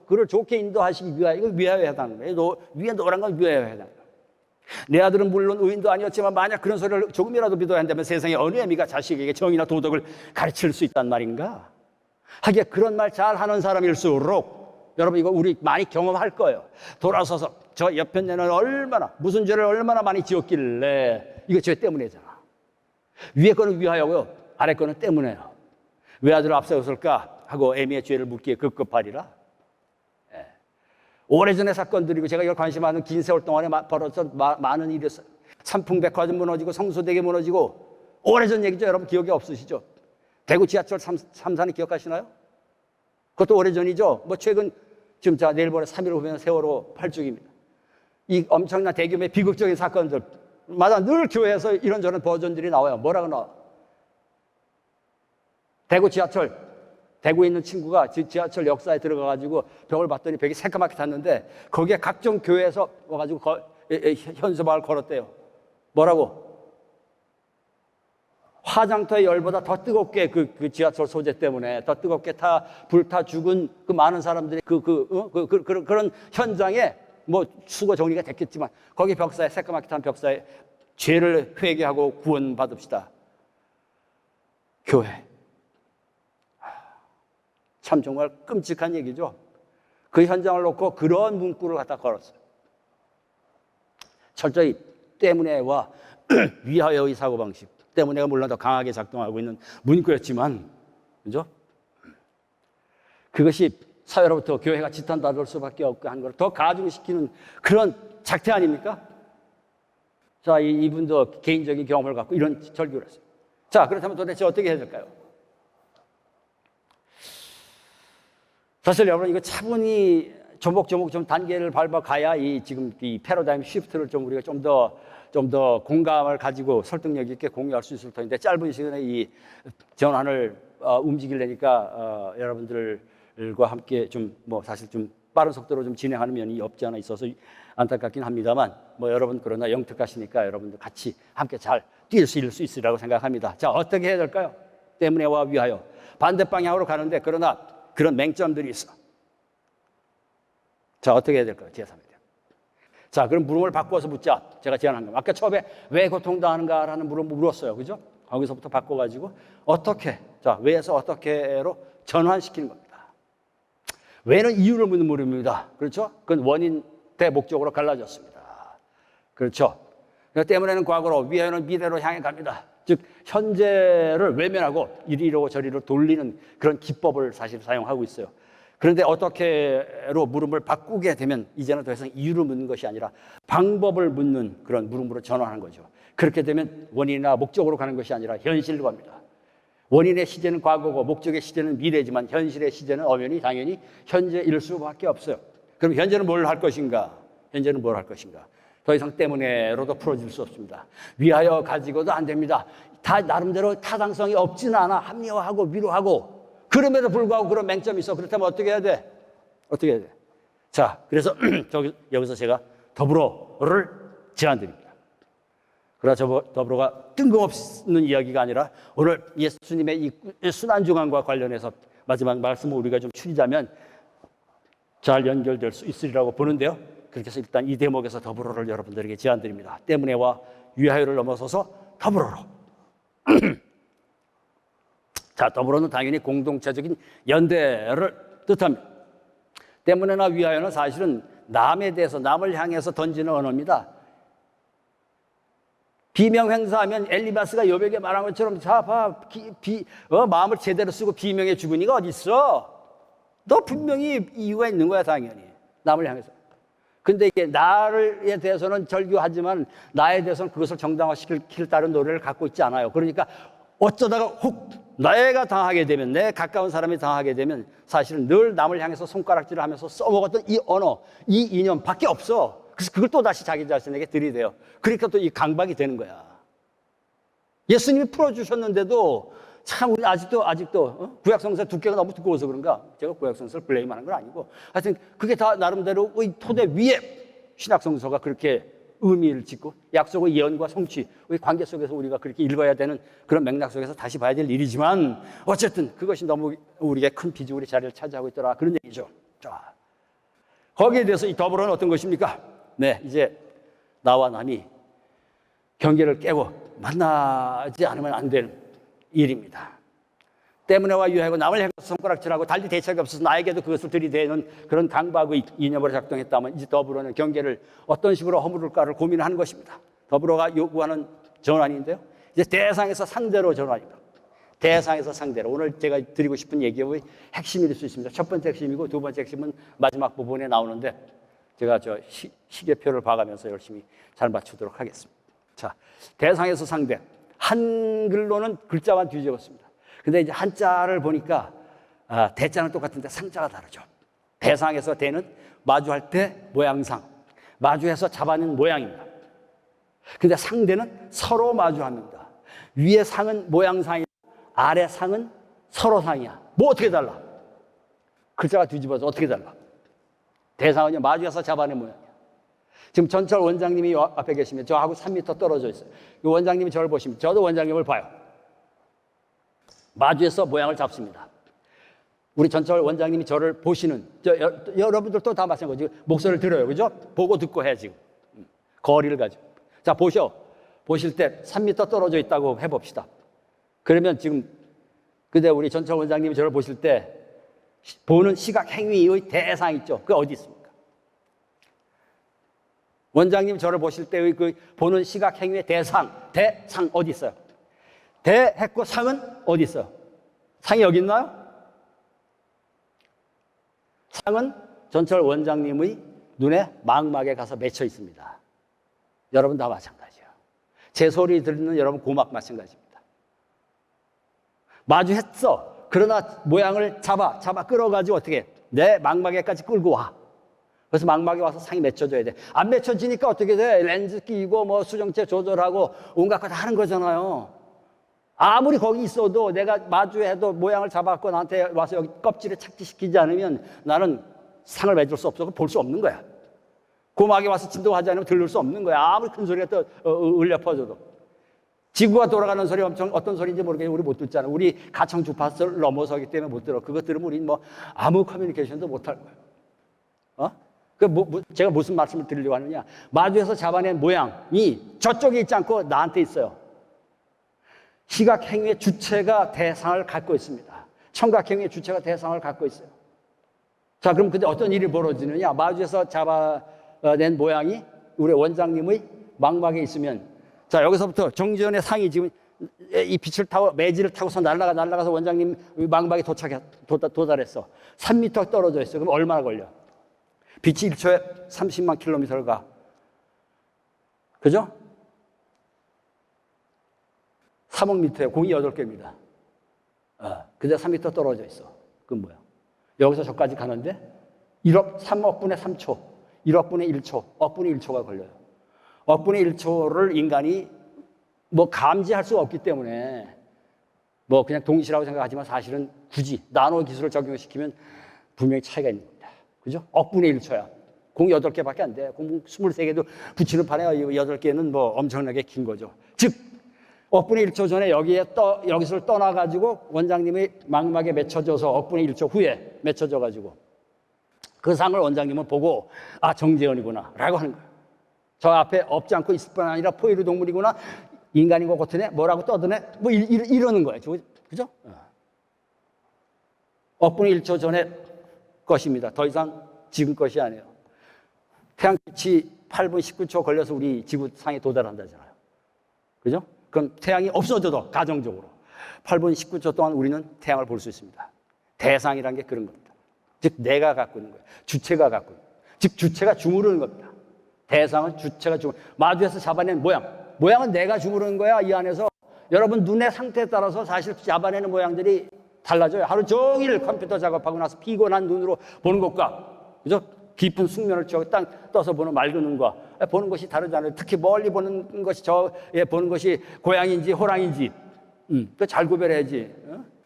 그를 좋게 인도하시기 위하여 이거 위하여야 해당하는 거예요. 위에 노란 건 위하여야 해당하는 거예요. 내 아들은 물론 의인도 아니었지만 만약 그런 소리를 조금이라도 믿어야 한다면 세상에 어느 애미가 자식에게 정의나 도덕을 가르칠 수 있단 말인가? 하기에 그런 말 잘하는 사람일수록 여러분 이거 우리 많이 경험할 거예요. 돌아서서 저 옆에 내는 무슨 죄를 얼마나 많이 지었길래 이거 죄 때문이잖아. 위에 거는 위하여고요. 아래 거는 때문에요. 왜 아들을 앞세웠을까 하고 애미의 죄를 묻기에 급급하리라. 오래전의 사건들이고 제가 이걸 관심하는 긴 세월 동안에 벌어서 많은 일이 있어요. 삼풍백화점 무너지고 성수대교 무너지고 오래전 얘기죠. 여러분 기억이 없으시죠? 대구 지하철 3사는 기억하시나요? 그것도 오래전이죠. 뭐 최근 지금 내일 모레 3일 후면 세월호 8주기입니다. 이 엄청난 대규모의 비극적인 사건들마다 늘 교회에서 이런저런 버전들이 나와요. 뭐라고 나와? 대구 지하철 대구에 있는 친구가 지하철 역사에 들어가가지고 벽을 봤더니 벽이 새까맣게 탔는데 거기에 각종 교회에서 와가지고 현수막을 걸었대요. 뭐라고? 화장터의 열보다 더 뜨겁게 그 지하철 소재 때문에 더 뜨겁게 불타 죽은 그 많은 사람들이 그런 현장에 뭐 수거 정리가 됐겠지만 거기 벽사에 새까맣게 탄 벽사에 죄를 회개하고 구원받읍시다. 교회. 참 정말 끔찍한 얘기죠. 그 현장을 놓고 그런 문구를 갖다 걸었어요. 철저히 때문에와 위하여의 사고방식. 때문에가 물론 더 강하게 작동하고 있는 문구였지만, 그죠? 그것이 사회로부터 교회가 지탄받을 수밖에 없고 한 걸 더 가중시키는 그런 작태 아닙니까? 자, 이분도 개인적인 경험을 갖고 이런 절규를 했어요. 자, 그렇다면 도대체 어떻게 해야 될까요? 사실 여러분, 이거 차분히 조목조목 좀 단계를 밟아가야 지금 이 패러다임 시프트를 좀 우리가 좀 더 공감을 가지고 설득력 있게 공유할 수 있을 텐데, 짧은 시간에 이 전환을 움직이려니까 여러분들과 함께 좀 사실 좀 빠른 속도로 좀 진행하는 면이 없지 않아 있어서 안타깝긴 합니다만, 여러분 그러나 영특하시니까 여러분들 같이 함께 잘 뛸 수 있으리라고 생각합니다. 자, 어떻게 해야 될까요? 때문에와 위하여. 반대 방향으로 가는데 그러나 그런 맹점들이 있어. 자, 어떻게 해야 될까요? 제3의. 자, 그럼 물음을 바꿔서 묻자. 제가 제안한 겁니다. 아까 처음에 왜 고통당하는가라는 물음을 물었어요. 그죠? 거기서부터 바꿔가지고 어떻게, 자, 왜에서 어떻게로 전환시키는 겁니다. 왜는 이유를 묻는 물음입니다. 그렇죠? 그건 원인 대 목적으로 갈라졌습니다. 그렇죠? 때문에는 과거로, 위하여는 미래로 향해 갑니다. 즉 현재를 외면하고 이리로 저리로 돌리는 그런 기법을 사실 사용하고 있어요. 그런데 어떻게로 물음을 바꾸게 되면 이제는 더 이상 이유를 묻는 것이 아니라 방법을 묻는 그런 물음으로 전환하는 거죠. 그렇게 되면 원인이나 목적으로 가는 것이 아니라 현실로 갑니다. 원인의 시제는 과거고 목적의 시제는 미래지만 현실의 시제는 엄연히 당연히 현재일 수밖에 없어요. 그럼 현재는 뭘 할 것인가? 현재는 뭘 할 것인가? 더 이상 때문에로도 풀어질 수 없습니다. 위하여 가지고도 안 됩니다. 다 나름대로 타당성이 없지는 않아. 합리화하고 위로하고. 그럼에도 불구하고 그런 맹점이 있어. 그렇다면 어떻게 해야 돼? 어떻게 해야 돼? 자, 그래서 여기서 제가 더불어를 제안드립니다. 그러나 더불어가 뜬금없는 이야기가 아니라 오늘 예수님의 이 순환중앙과 관련해서 마지막 말씀을 우리가 좀 추리자면 잘 연결될 수 있으리라고 보는데요. 그렇게 해서 일단 이 대목에서 더불어를 여러분들에게 제안드립니다. 때문에와 위하여를 넘어서서 더불어로. 자, 더불어는 당연히 공동체적인 연대를 뜻합니다. 때문에나 위하여는 사실은 남에 대해서, 남을 향해서 던지는 언어입니다. 비명행사하면 엘리바스가 여백에 말한 것처럼 자, 봐, 마음을 제대로 쓰고 비명해 주거니가 어디 있어? 너 분명히 이유가 있는 거야, 당연히. 남을 향해서. 근데 이게 나에 대해서는 절규하지만 나에 대해서는 그것을 정당화시킬 다른 노래를 갖고 있지 않아요. 그러니까 어쩌다가 혹 내가 당하게 되면, 내 가까운 사람이 당하게 되면 사실은 늘 남을 향해서 손가락질을 하면서 써먹었던 이 언어, 이 이념밖에 없어. 그래서 그걸 또 다시 자기 자신에게 들이대요. 그러니까 또 이 강박이 되는 거야. 예수님이 풀어주셨는데도 참 우리 아직도 구약성서 두께가 너무 두꺼워서 그런가? 제가 구약성서를 블레임하는 건 아니고 하여튼 그게 다 나름대로 이 토대 위에 신약성서가 그렇게 의미를 짓고 약속의 예언과 성취, 우리 관계 속에서 우리가 그렇게 읽어야 되는 그런 맥락 속에서 다시 봐야 될 일이지만 어쨌든 그것이 너무 우리에게 큰 비중으로 자리를 차지하고 있더라, 그런 얘기죠. 자, 거기에 대해서 이 더불어는 어떤 것입니까? 네, 이제 나와 남이 경계를 깨고 만나지 않으면 안 되는 일입니다. 때문에와 위하여고 남을 향해서 손가락질하고 달리 대책이 없어서 나에게도 그것을 들이대는 그런 강박의 이념으로 작동했다면 이제 더불어는 경계를 어떤 식으로 허물을까를 고민하는 것입니다. 더불어가 요구하는 전환인데요. 이제 대상에서 상대로 전환입니다. 대상에서 상대로. 오늘 제가 드리고 싶은 얘기의 핵심일 수 있습니다. 첫 번째 핵심이고 두 번째 핵심은 마지막 부분에 나오는데 제가 시계표를 봐가면서 열심히 잘 맞추도록 하겠습니다. 자, 대상에서 상대. 한글로는 글자만 뒤집었습니다. 근데 이제 한자를 보니까 대자는 똑같은데 상자가 다르죠. 대상에서 대는 마주할 때 모양상, 마주해서 잡아낸 모양입니다. 근데 상대는 서로 마주합니다. 위에 상은 모양상이고 아래 상은 서로상이야. 뭐 어떻게 달라? 글자가 뒤집어서 어떻게 달라? 대상은요, 마주해서 잡아낸 모양이야. 지금 전철 원장님이 앞에 계시면 저하고 3m 떨어져 있어요. 이 원장님이 저를 보시면 저도 원장님을 봐요. 마주해서 모양을 잡습니다. 우리 전철 원장님이 저를 보시는, 여러분들도 다 마찬가지고 목소리를 들어요. 그죠? 보고 듣고 해, 지금. 거리를 가지고. 자, 보실 때 3m 떨어져 있다고 해봅시다. 그러면 지금, 근데 우리 전철 원장님이 저를 보실 때 보는 시각 행위의 대상 있죠? 그게 어디 있습니까? 원장님 저를 보실 때의 그 보는 시각 행위의 대상 어디 있어요? 대했고 상은 어디 있어요? 상이 여기 있나요? 상은 전철 원장님의 눈에 망막에 가서 맺혀 있습니다. 여러분 다 마찬가지예요. 제 소리 듣는 여러분 고막 마찬가지입니다. 마주했어. 그러나 모양을 잡아 끌어가지고 어떻게 내 망막에까지 끌고 와. 그래서 망막에 와서 상이 맺혀져야 돼. 안 맺혀지니까 어떻게 돼? 렌즈 끼고 뭐 수정체 조절하고 온갖 거 다 하는 거잖아요. 아무리 거기 있어도 내가 마주해도 모양을 잡아갖고 나한테 와서 여기 껍질을 착지시키지 않으면 나는 상을 맺을 수 없어. 볼 수 없는 거야. 고막에 와서 진동하지 않으면 들을 수 없는 거야. 아무리 큰 소리가 또 울려 퍼져도. 지구가 돌아가는 소리 엄청 어떤 소리인지 모르겠는데 우리 못 듣잖아. 우리 가청 주파수를 넘어서기 때문에 못 들어. 그것 들으면 우리 뭐 아무 커뮤니케이션도 못 할 거야. 제가 무슨 말씀을 드리려고 하느냐. 마주해서 잡아낸 모양이 저쪽에 있지 않고 나한테 있어요. 시각행위의 주체가 대상을 갖고 있습니다. 청각행위의 주체가 대상을 갖고 있어요. 자, 그럼 근데 어떤 일이 벌어지느냐. 마주해서 잡아낸 모양이 우리 원장님의 망막에 있으면, 자, 여기서부터 정지현의 상이 지금 이 빛을 타고 매지를 타고서 날아가서 원장님 망막에 도달했어. 3m 떨어져 있어. 그럼 얼마나 걸려? 빛이 1초에 30만 킬로미터를 가. 그죠? 3억 미터에 공이 8개입니다. 근데 3m 떨어져 있어. 그건 뭐야? 여기서 저까지 가는데 3억 분의 3초, 1억 분의 1초, 억 분의 1초가 걸려요. 억 분의 1초를 인간이 뭐 감지할 수 없기 때문에 뭐 그냥 동시라고 생각하지만 사실은 굳이 나노 기술을 적용시키면 분명히 차이가 있는 겁니다. 그죠? 억분의 1초야. 공 8개밖에 안 돼. 공 23개도 붙이는 판에 8개는 뭐 엄청나게 긴 거죠. 즉, 억분의 1초 전에 여기서 떠나가지고 원장님의 망막에 맺혀져서 억분의 1초 후에 맺혀져가지고 그 상을 원장님은 보고, 아, 정재현이구나 라고 하는 거예요. 저 앞에 없지 않고 있을 뿐 아니라 포유류 동물이구나, 인간인 것 같으네, 뭐라고 떠드네, 뭐 이러는 거예요. 그죠? 억분의 1초 전에 것입니다. 더 이상 지금 것이 아니에요. 태양빛이 8분 19초 걸려서 우리 지구상에 도달한다잖아요. 그죠? 그럼 태양이 없어져도 가정적으로 8분 19초 동안 우리는 태양을 볼 수 있습니다. 대상이라는 게 그런 겁니다. 즉 내가 갖고 있는 거예요. 주체가 갖고 있는 거예요. 즉 주체가 주무르는 겁니다. 대상은 주체가 마주해서 잡아낸 모양은 내가 주무르는 거야. 이 안에서 여러분 눈의 상태에 따라서 사실 잡아내는 모양들이 달라져요. 하루 종일 컴퓨터 작업하고 나서 피곤한 눈으로 보는 것과, 그죠? 깊은 숙면을 취하고 땅 떠서 보는 맑은 눈과 보는 것이 다르잖아요. 특히 멀리 보는 것이 보는 것이 고양인지 호랑인지 잘 구별해야지.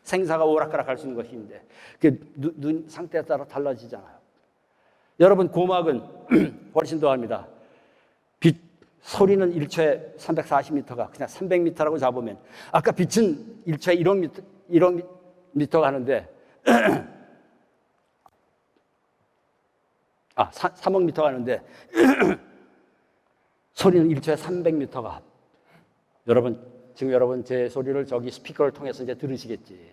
생사가 오락가락 수 있는 것인데 그 눈 상태에 따라 달라지잖아요. 여러분 고막은 훨씬 더합니다. 소리는 1초에 340m가 그냥 300m라고 잡으면, 아까 빛은 1초에 1억 미터 가는데 3억 미터 가는데 소리는 1초에 300m가. 여러분 제 소리를 저기 스피커를 통해서 이제 들으시겠지.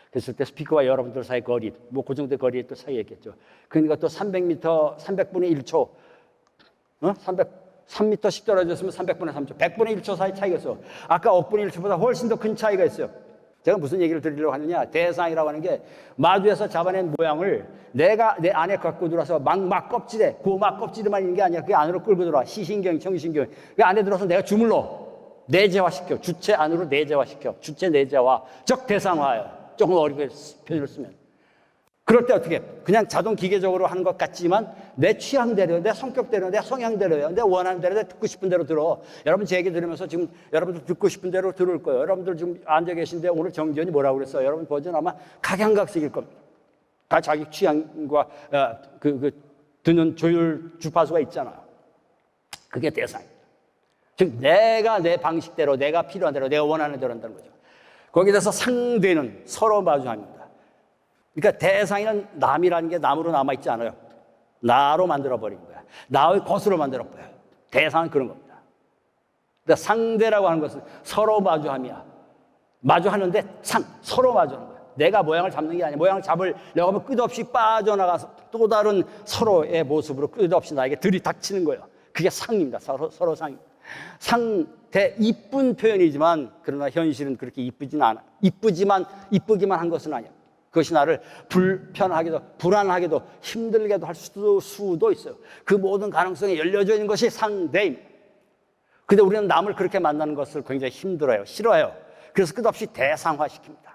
그랬을 때 스피커와 여러분들 사이 거리, 뭐 그 정도 거리에 또 차이가 있겠죠. 그러니까 또 300m, 300분의 1초, 3m씩 떨어졌으면 300분의 3초, 100분의 1초 사이 차이가 있어. 아까 억분의 1초보다 훨씬 더 큰 차이가 있어요. 제가 무슨 얘기를 드리려고 하느냐. 대상이라고 하는 게 마주해서 잡아낸 모양을 내가 내 안에 갖고 들어와서 망막 껍질에, 고막 껍질에만 있는 게 아니라 그 안으로 끌고 들어와. 시신경, 청신경. 그 안에 들어서 내가 주물러. 내재화시켜. 주체 안으로 내재화시켜. 주체 내재화. 즉 대상화예요. 조금 어렵게 표현을 쓰면. 그럴 때 어떻게? 그냥 자동 기계적으로 하는 것 같지만 내 취향대로, 내 성격대로, 내 성향대로요. 내 원하는 대로, 내 듣고 싶은 대로 들어. 여러분 제 얘기 들으면서 지금 여러분들 듣고 싶은 대로 들을 거예요. 여러분들 지금 앉아 계신데 오늘 정지현이 뭐라고 그랬어요? 여러분 버전 아마 각양각색일 겁니다. 다 자기 취향과 듣는 조율 주파수가 있잖아요. 그게 대상입니다. 즉 내가 내 방식대로, 내가 필요한 대로, 내가 원하는 대로 한다는 거죠. 거기에 대해서 상대는 서로 마주합니다. 그러니까 대상에는 남이라는 게 남으로 남아있지 않아요. 나로 만들어버린 거야. 나의 것으로 만들어버려요. 대상은 그런 겁니다. 그러니까 상대라고 하는 것은 서로 마주함이야. 마주하는데 서로 마주하는 거야. 내가 모양을 잡는 게 아니야. 모양을 잡으려고 하면 끝없이 빠져나가서 또 다른 서로의 모습으로 끝없이 나에게 들이닥치는 거예요. 그게 상입니다. 서로 상입니다. 상대 이쁜 표현이지만 그러나 현실은 그렇게 이쁘기만 한 것은 아니야. 그것이 나를 불편하게도 불안하게도 힘들게도 할 수도 있어요. 그 모든 가능성이 열려져 있는 것이 상대입니다. 근데 우리는 남을 그렇게 만나는 것을 굉장히 힘들어요. 싫어해요. 그래서 끝없이 대상화시킵니다.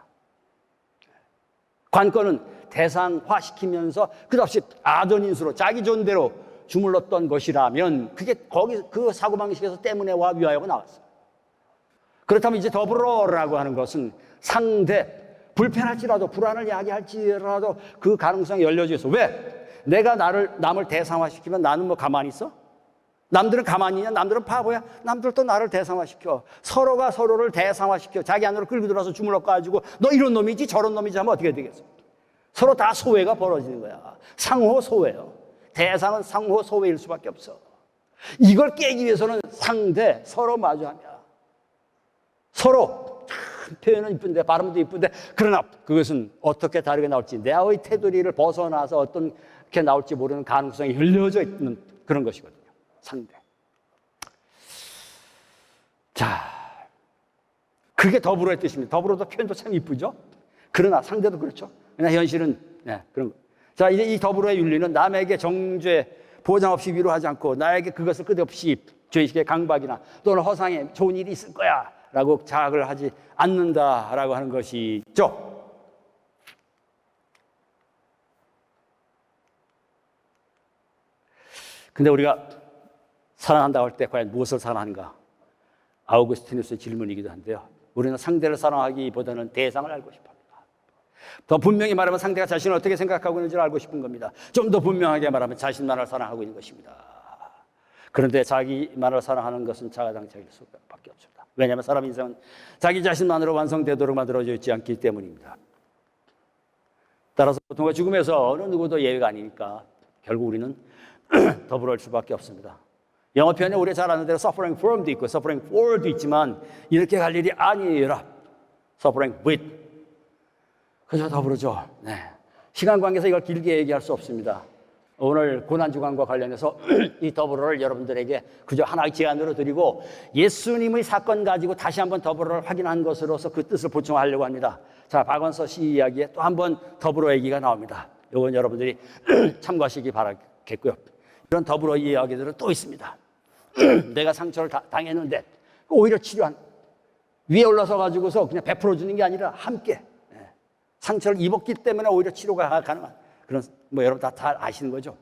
관건은 대상화시키면서 끝없이 아전인수로 자기 존대로 주물렀던 것이라면 그게 그 사고방식에서 때문에와 위하여가 나왔어요. 그렇다면 이제 더불어라고 하는 것은 상대, 불편할지라도 불안을 야기할지라도 그 가능성이 열려져 있어. 왜? 내가 남을 대상화시키면 나는 뭐 가만히 있어? 남들은 가만히 있냐? 남들은 바보야? 남들도 나를 대상화시켜. 서로가 서로를 대상화시켜. 자기 안으로 끌고 들어와서 주물러가지고 너 이런 놈이지 저런 놈이지 하면 어떻게 되겠어? 서로 다 소외가 벌어지는 거야. 상호 소외요. 대상은 상호 소외일 수밖에 없어. 이걸 깨기 위해서는 상대, 서로 마주하며 서로 표현은 이쁜데 발음도 이쁜데 그러나 그것은 어떻게 다르게 나올지 내의 테두리를 벗어나서 어떻게 나올지 모르는 가능성이 열려져 있는 그런 것이거든요. 상대. 자, 그게 더불어의 뜻입니다. 더불어도 표현도 참 이쁘죠. 그러나 상대도 그렇죠. 그러나 현실은 그런 거. 자, 이제 이 더불어의 윤리는 남에게 정죄 보장 없이 위로하지 않고 나에게 그것을 끝없이 죄의식의 강박이나 또는 허상에 좋은 일이 있을 거야 라고 자학을 하지 않는다라고 하는 것이죠. 근데 우리가 사랑한다고 할 때 과연 무엇을 사랑하는가? 아우구스티누스의 질문이기도 한데요. 우리는 상대를 사랑하기보다는 대상을 알고 싶어 합니다. 더 분명히 말하면 상대가 자신을 어떻게 생각하고 있는지를 알고 싶은 겁니다. 좀 더 분명하게 말하면 자신만을 사랑하고 있는 것입니다. 그런데 자기만을 사랑하는 것은 자가당착일 수밖에 없습니다. 왜냐하면 사람 인생은 자기 자신만으로 완성되도록 만들어져 있지 않기 때문입니다. 따라서 고통과 죽음에서 어느 누구도 예외가 아니니까 결국 우리는 더불어올 수밖에 없습니다. 영어 표현에 우리가 잘 아는 대로 suffering from도 있고 suffering for도 있지만 이렇게 갈 일이 아니라 suffering with 그저 더불어죠. 네. 시간 관계에서 이걸 길게 얘기할 수 없습니다. 오늘 고난주간과 관련해서 이 더불어를 여러분들에게 그저 하나의 제안으로 드리고 예수님의 사건 가지고 다시 한번 더불어를 확인한 것으로서 그 뜻을 보충하려고 합니다. 자, 박원서 시 이야기에 또 한번 더불어 얘기가 나옵니다. 이건 여러분들이 참고하시기 바라겠고요. 이런 더불어 이야기들은 또 있습니다. 내가 상처를 당했는데 오히려 치료한 위에 올라서 가지고서 그냥 베풀어 주는 게 아니라 함께 상처를 입었기 때문에 오히려 치료가 가능한 그런 뭐 여러분 다 아시는 거죠.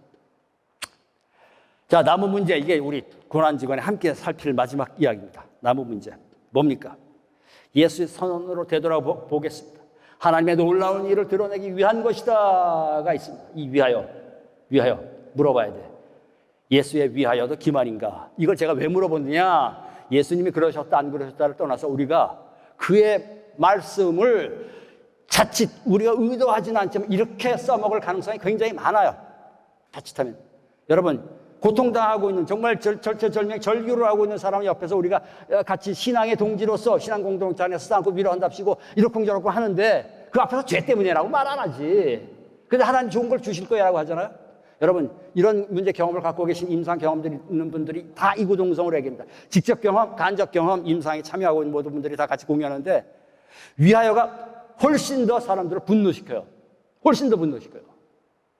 자, 남은 문제 이게 우리 고난주간에 함께 살필 마지막 이야기입니다. 남은 문제 뭡니까? 예수의 선언으로 되돌아보겠습니다. 하나님의 놀라운 일을 드러내기 위한 것이다가 있습니다. 이 위하여 물어봐야 돼. 예수의 위하여도 기만인가? 이걸 제가 왜 물어보느냐? 예수님이 그러셨다 안 그러셨다를 떠나서 우리가 그의 말씀을 자칫 우리가 의도하지는 않지만 이렇게 써먹을 가능성이 굉장히 많아요. 자칫하면. 여러분 고통당하고 있는 정말 절체절명 절규를 하고 있는 사람 옆에서 우리가 같이 신앙의 동지로서 신앙 공동체 안에서 싸안고 위로한답시고 이러쿵저러쿵 하는데 그 앞에서 죄 때문이라고 말 안 하지. 근데 하나님 좋은 걸 주실 거야라고 하잖아요. 여러분 이런 문제 경험을 갖고 계신 임상 경험들이 있는 분들이 다 이구동성으로 얘기합니다. 직접 경험, 간접 경험, 임상에 참여하고 있는 모든 분들이 다 같이 공유하는데 위하여가 훨씬 더 사람들을 분노시켜요. 훨씬 더 분노시켜요.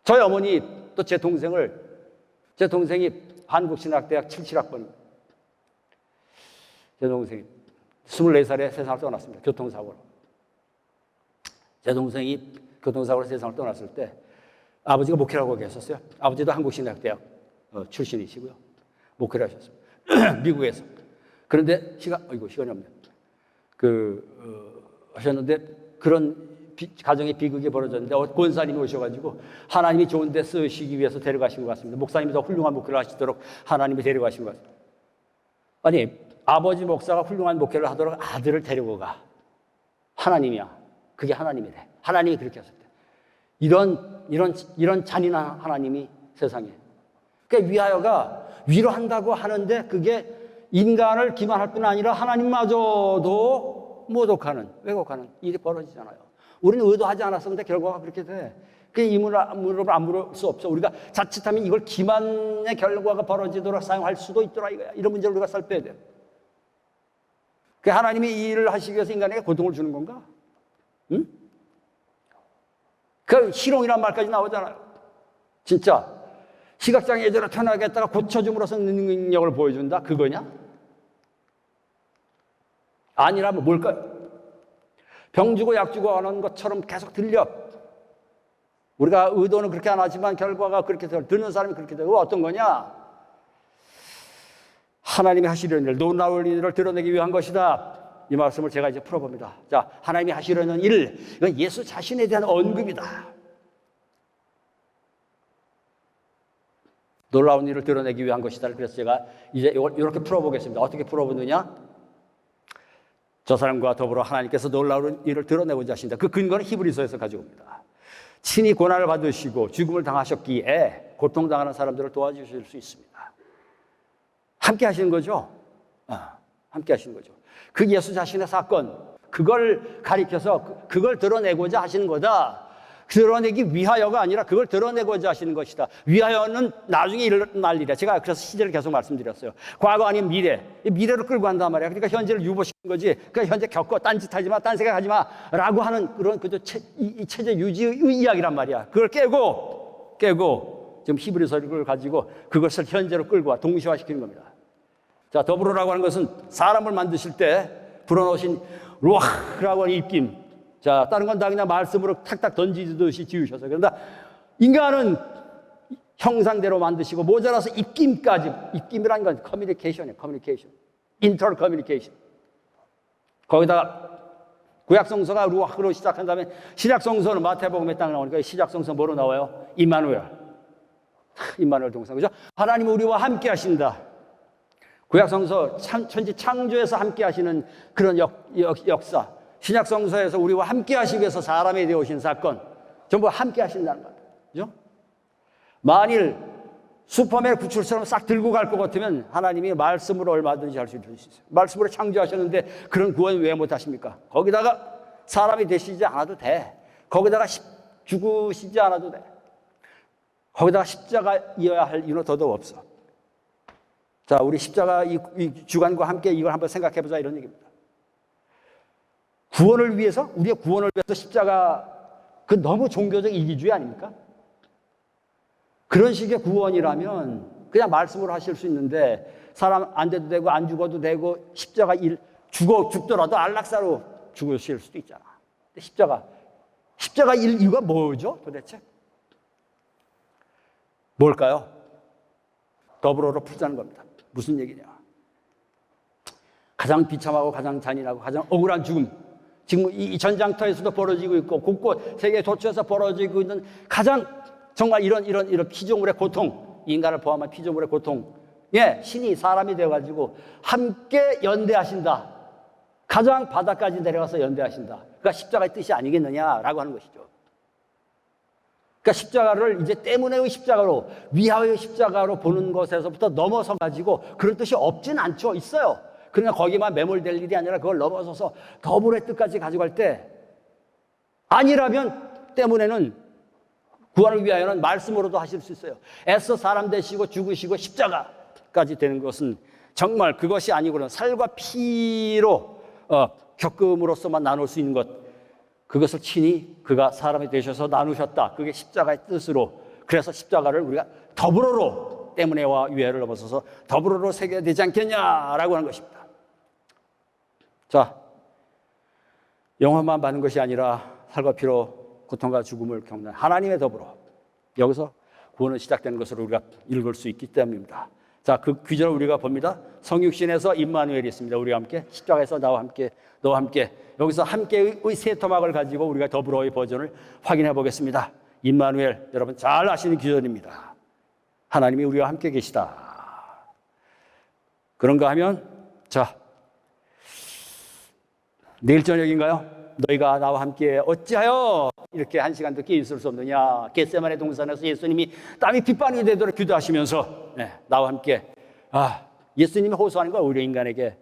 저희 어머니 또 제 동생이 한국신학대학 77학번입니다. 제 동생이 24살에 세상을 떠났습니다. 교통사고로. 제 동생이 교통사고로 세상을 떠났을 때 아버지가 목회를 하고 계셨어요. 아버지도 한국신학대학 출신이시고요. 목회를 하셨습니다. 미국에서. 그런데 시간이 없네. 하셨는데 그런 가정의 비극이 벌어졌는데 권사님이 오셔가지고 하나님이 좋은 데 쓰시기 위해서 데려가신 것 같습니다. 목사님이 더 훌륭한 목회를 하시도록 하나님이 데려가신 것 같습니다. 아니, 아버지 목사가 훌륭한 목회를 하도록 아들을 데리고 가. 하나님이야. 그게 하나님이래. 하나님이 그렇게 하셨대. 이런 잔인한 하나님이 세상에. 그러니까 위하여가 위로한다고 하는데 그게 인간을 기만할 뿐 아니라 하나님마저도 모독하는, 왜곡하는 일이 벌어지잖아요. 우리는 의도하지 않았었는데 결과가 그렇게 돼. 그 이 문을 안 물을 수 없어. 우리가 자칫하면 이걸 기만의 결과가 벌어지도록 사용할 수도 있더라 이거야. 이런 문제를 우리가 살펴야 돼. 그 하나님이 이 일을 하시기 위해서 인간에게 고통을 주는 건가? 응? 그 희롱이란 말까지 나오잖아요. 진짜 시각장애 예전에 태어나게 했다가 고쳐줌으로써 능력을 보여준다? 그거냐? 아니라면 뭘까요? 병 주고 약 주고 하는 것처럼 계속 들려. 우리가 의도는 그렇게 안 하지만 결과가 그렇게 되고 듣는 사람이 그렇게 되고 어떤 거냐? 하나님이 하시려는 일, 놀라운 일을 드러내기 위한 것이다. 이 말씀을 제가 이제 풀어봅니다. 자, 하나님이 하시려는 일, 이건 예수 자신에 대한 언급이다. 놀라운 일을 드러내기 위한 것이다. 그래서 제가 이제 이걸 이렇게 풀어보겠습니다. 어떻게 풀어보느냐? 저 사람과 더불어 하나님께서 놀라운 일을 드러내고자 하신다. 그 근거는 히브리서에서 가져옵니다. 친히 고난을 받으시고 죽음을 당하셨기에 고통당하는 사람들을 도와주실 수 있습니다. 함께 하시는 거죠. 함께 하시는 거죠. 그 예수 자신의 사건, 그걸 가리켜서 그걸 드러내고자 하시는 거다. 드러내기 위하여가 아니라 그걸 드러내고자 하시는 것이다. 위하여는 나중에 일어날 일이야. 제가 그래서 시제를 계속 말씀드렸어요. 과거 아니면 미래. 미래로 끌고 간단 말이야. 그러니까 현재를 유보시키는 거지. 그러니까 현재 겪어. 딴짓하지 마. 딴 생각하지 마. 라고 하는 그런 이 체제 유지의 이야기란 말이야. 그걸 깨고 지금 히브리서를 가지고 그것을 현재로 끌고 와. 동시화시키는 겁니다. 자, 더불어라고 하는 것은 사람을 만드실 때 불어넣으신 루아흐라고 하는 입김. 자, 다른 건 다 그냥 말씀으로 탁탁 던지듯이 지으셔서. 그런데 인간은 형상대로 만드시고 모자라서 입김까지. 입김이라는 건 커뮤니케이션이에요. 커뮤니케이션. 인터 커뮤니케이션. 거기다가 구약성서가 루아흐로 시작한 다음에 신약성서는 마태복음에 딱 나오니까 신약성서 뭐로 나와요? 임마누엘. 임마누엘 동사. 그죠? 하나님 우리와 함께 하신다. 구약성서 천지 창조에서 함께 하시는 그런 역사. 신약성서에서 우리와 함께 하시기 위해서 사람이 되어 오신 사건, 전부 함께 하신다는 겁니다. 그죠? 만일 슈퍼맨 구출처럼 싹 들고 갈 것 같으면 하나님이 말씀으로 얼마든지 할 수 있어요. 말씀으로 창조하셨는데 그런 구원 왜 못 하십니까? 거기다가 사람이 되시지 않아도 돼. 거기다가 죽으시지 않아도 돼. 거기다가 십자가이어야 할 이유는 더더욱 없어. 자, 우리 십자가 이 주간과 함께 이걸 한번 생각해보자 이런 얘기입니다. 구원을 위해서, 우리의 구원을 위해서 십자가, 그 너무 종교적 이기주의 아닙니까? 그런 식의 구원이라면 그냥 말씀으로 하실 수 있는데 사람 안 돼도 되고 안 죽어도 되고 십자가 죽더라도 안락사로 죽으실 수도 있잖아. 근데 십자가 이유가 뭐죠 도대체? 뭘까요? 더불어로 풀자는 겁니다. 무슨 얘기냐? 가장 비참하고 가장 잔인하고 가장 억울한 죽음. 지금 이 전장터에서도 벌어지고 있고 곳곳 세계 도처에서 벌어지고 있는 가장 정말 이런 피조물의 고통, 인간을 포함한 피조물의 고통. 예, 신이 사람이 되어가지고 함께 연대하신다. 가장 바닥까지 내려가서 연대하신다. 그러니까 십자가의 뜻이 아니겠느냐라고 하는 것이죠. 그러니까 십자가를 이제 때문에의 십자가로, 위하여의 십자가로 보는 것에서부터 넘어서 가지고 그런 뜻이 없진 않죠. 있어요. 그러나 거기만 매몰될 일이 아니라 그걸 넘어서서 더불어의 뜻까지 가져갈 때 아니라면 때문에는 구원을 위하여는 말씀으로도 하실 수 있어요. 애써 사람 되시고 죽으시고 십자가까지 되는 것은 정말 그것이 아니고는 살과 피로 겪음으로써만 나눌 수 있는 것, 그것을 친히 그가 사람이 되셔서 나누셨다. 그게 십자가의 뜻으로. 그래서 십자가를 우리가 더불어로 때문에와 위해를 넘어서서 더불어로 새겨야 되지 않겠냐라고 하는 것입니다. 자, 영혼만 받는 것이 아니라 살과 피로 고통과 죽음을 겪는 하나님의 더불어 여기서 구원은 시작되는 것으로 우리가 읽을 수 있기 때문입니다. 자, 그 귀절을 우리가 봅니다. 성육신에서 임마누엘이 있습니다. 우리와 함께 십자가에서 나와 함께 너와 함께 여기서 함께의 세 토막을 가지고 우리가 더불어의 버전을 확인해 보겠습니다. 임마누엘 여러분 잘 아시는 귀절입니다. 하나님이 우리와 함께 계시다. 그런가 하면 자 내일 저녁인가요? 너희가 나와 함께 어찌하여 이렇게 한 시간도 깨 있을 수 없느냐. 겟세마네 동산에서 예수님이 땀이 핏방울이 되도록 기도하시면서 나와 함께 예수님이 호소하는 거 우리 인간에게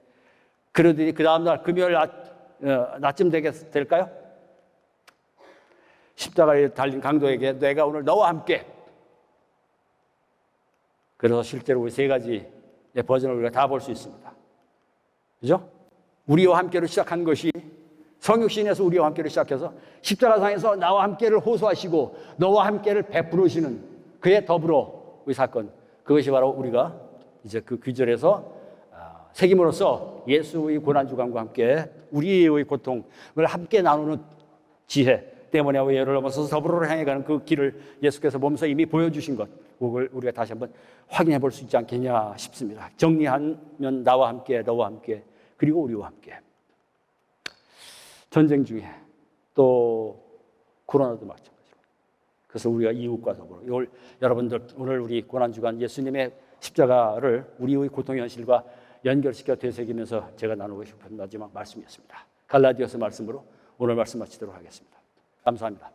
그러더니 그 다음날 금요일 낮쯤 될까요? 십자가에 달린 강도에게 내가 오늘 너와 함께. 그래서 실제로 우리 세 가지의 버전을 우리가 다 볼 수 있습니다. 그죠? 우리와 함께로 시작한 것이 성육신에서 우리와 함께로 시작해서 십자가상에서 나와 함께를 호소하시고 너와 함께를 베푸시는 그의 더불어의 사건, 그것이 바로 우리가 이제 그 귀절에서 새김으로써 예수의 고난주감과 함께 우리의 고통을 함께 나누는 지혜 때문에 예를 넘어서서 더불어를 향해 가는 그 길을 예수께서 몸소 이미 보여주신 것, 그걸 우리가 다시 한번 확인해 볼 수 있지 않겠냐 싶습니다. 정리하면 나와 함께, 너와 함께, 그리고 우리와 함께. 전쟁 중에 또 코로나도 마찬가지로. 그래서 우리가 이웃과 더불어 여러분들 오늘 우리 고난주간 예수님의 십자가를 우리의 고통 현실과 연결시켜 되새기면서 제가 나누고 싶은 마지막 말씀이었습니다. 갈라디아서 말씀으로 오늘 말씀 마치도록 하겠습니다. 감사합니다.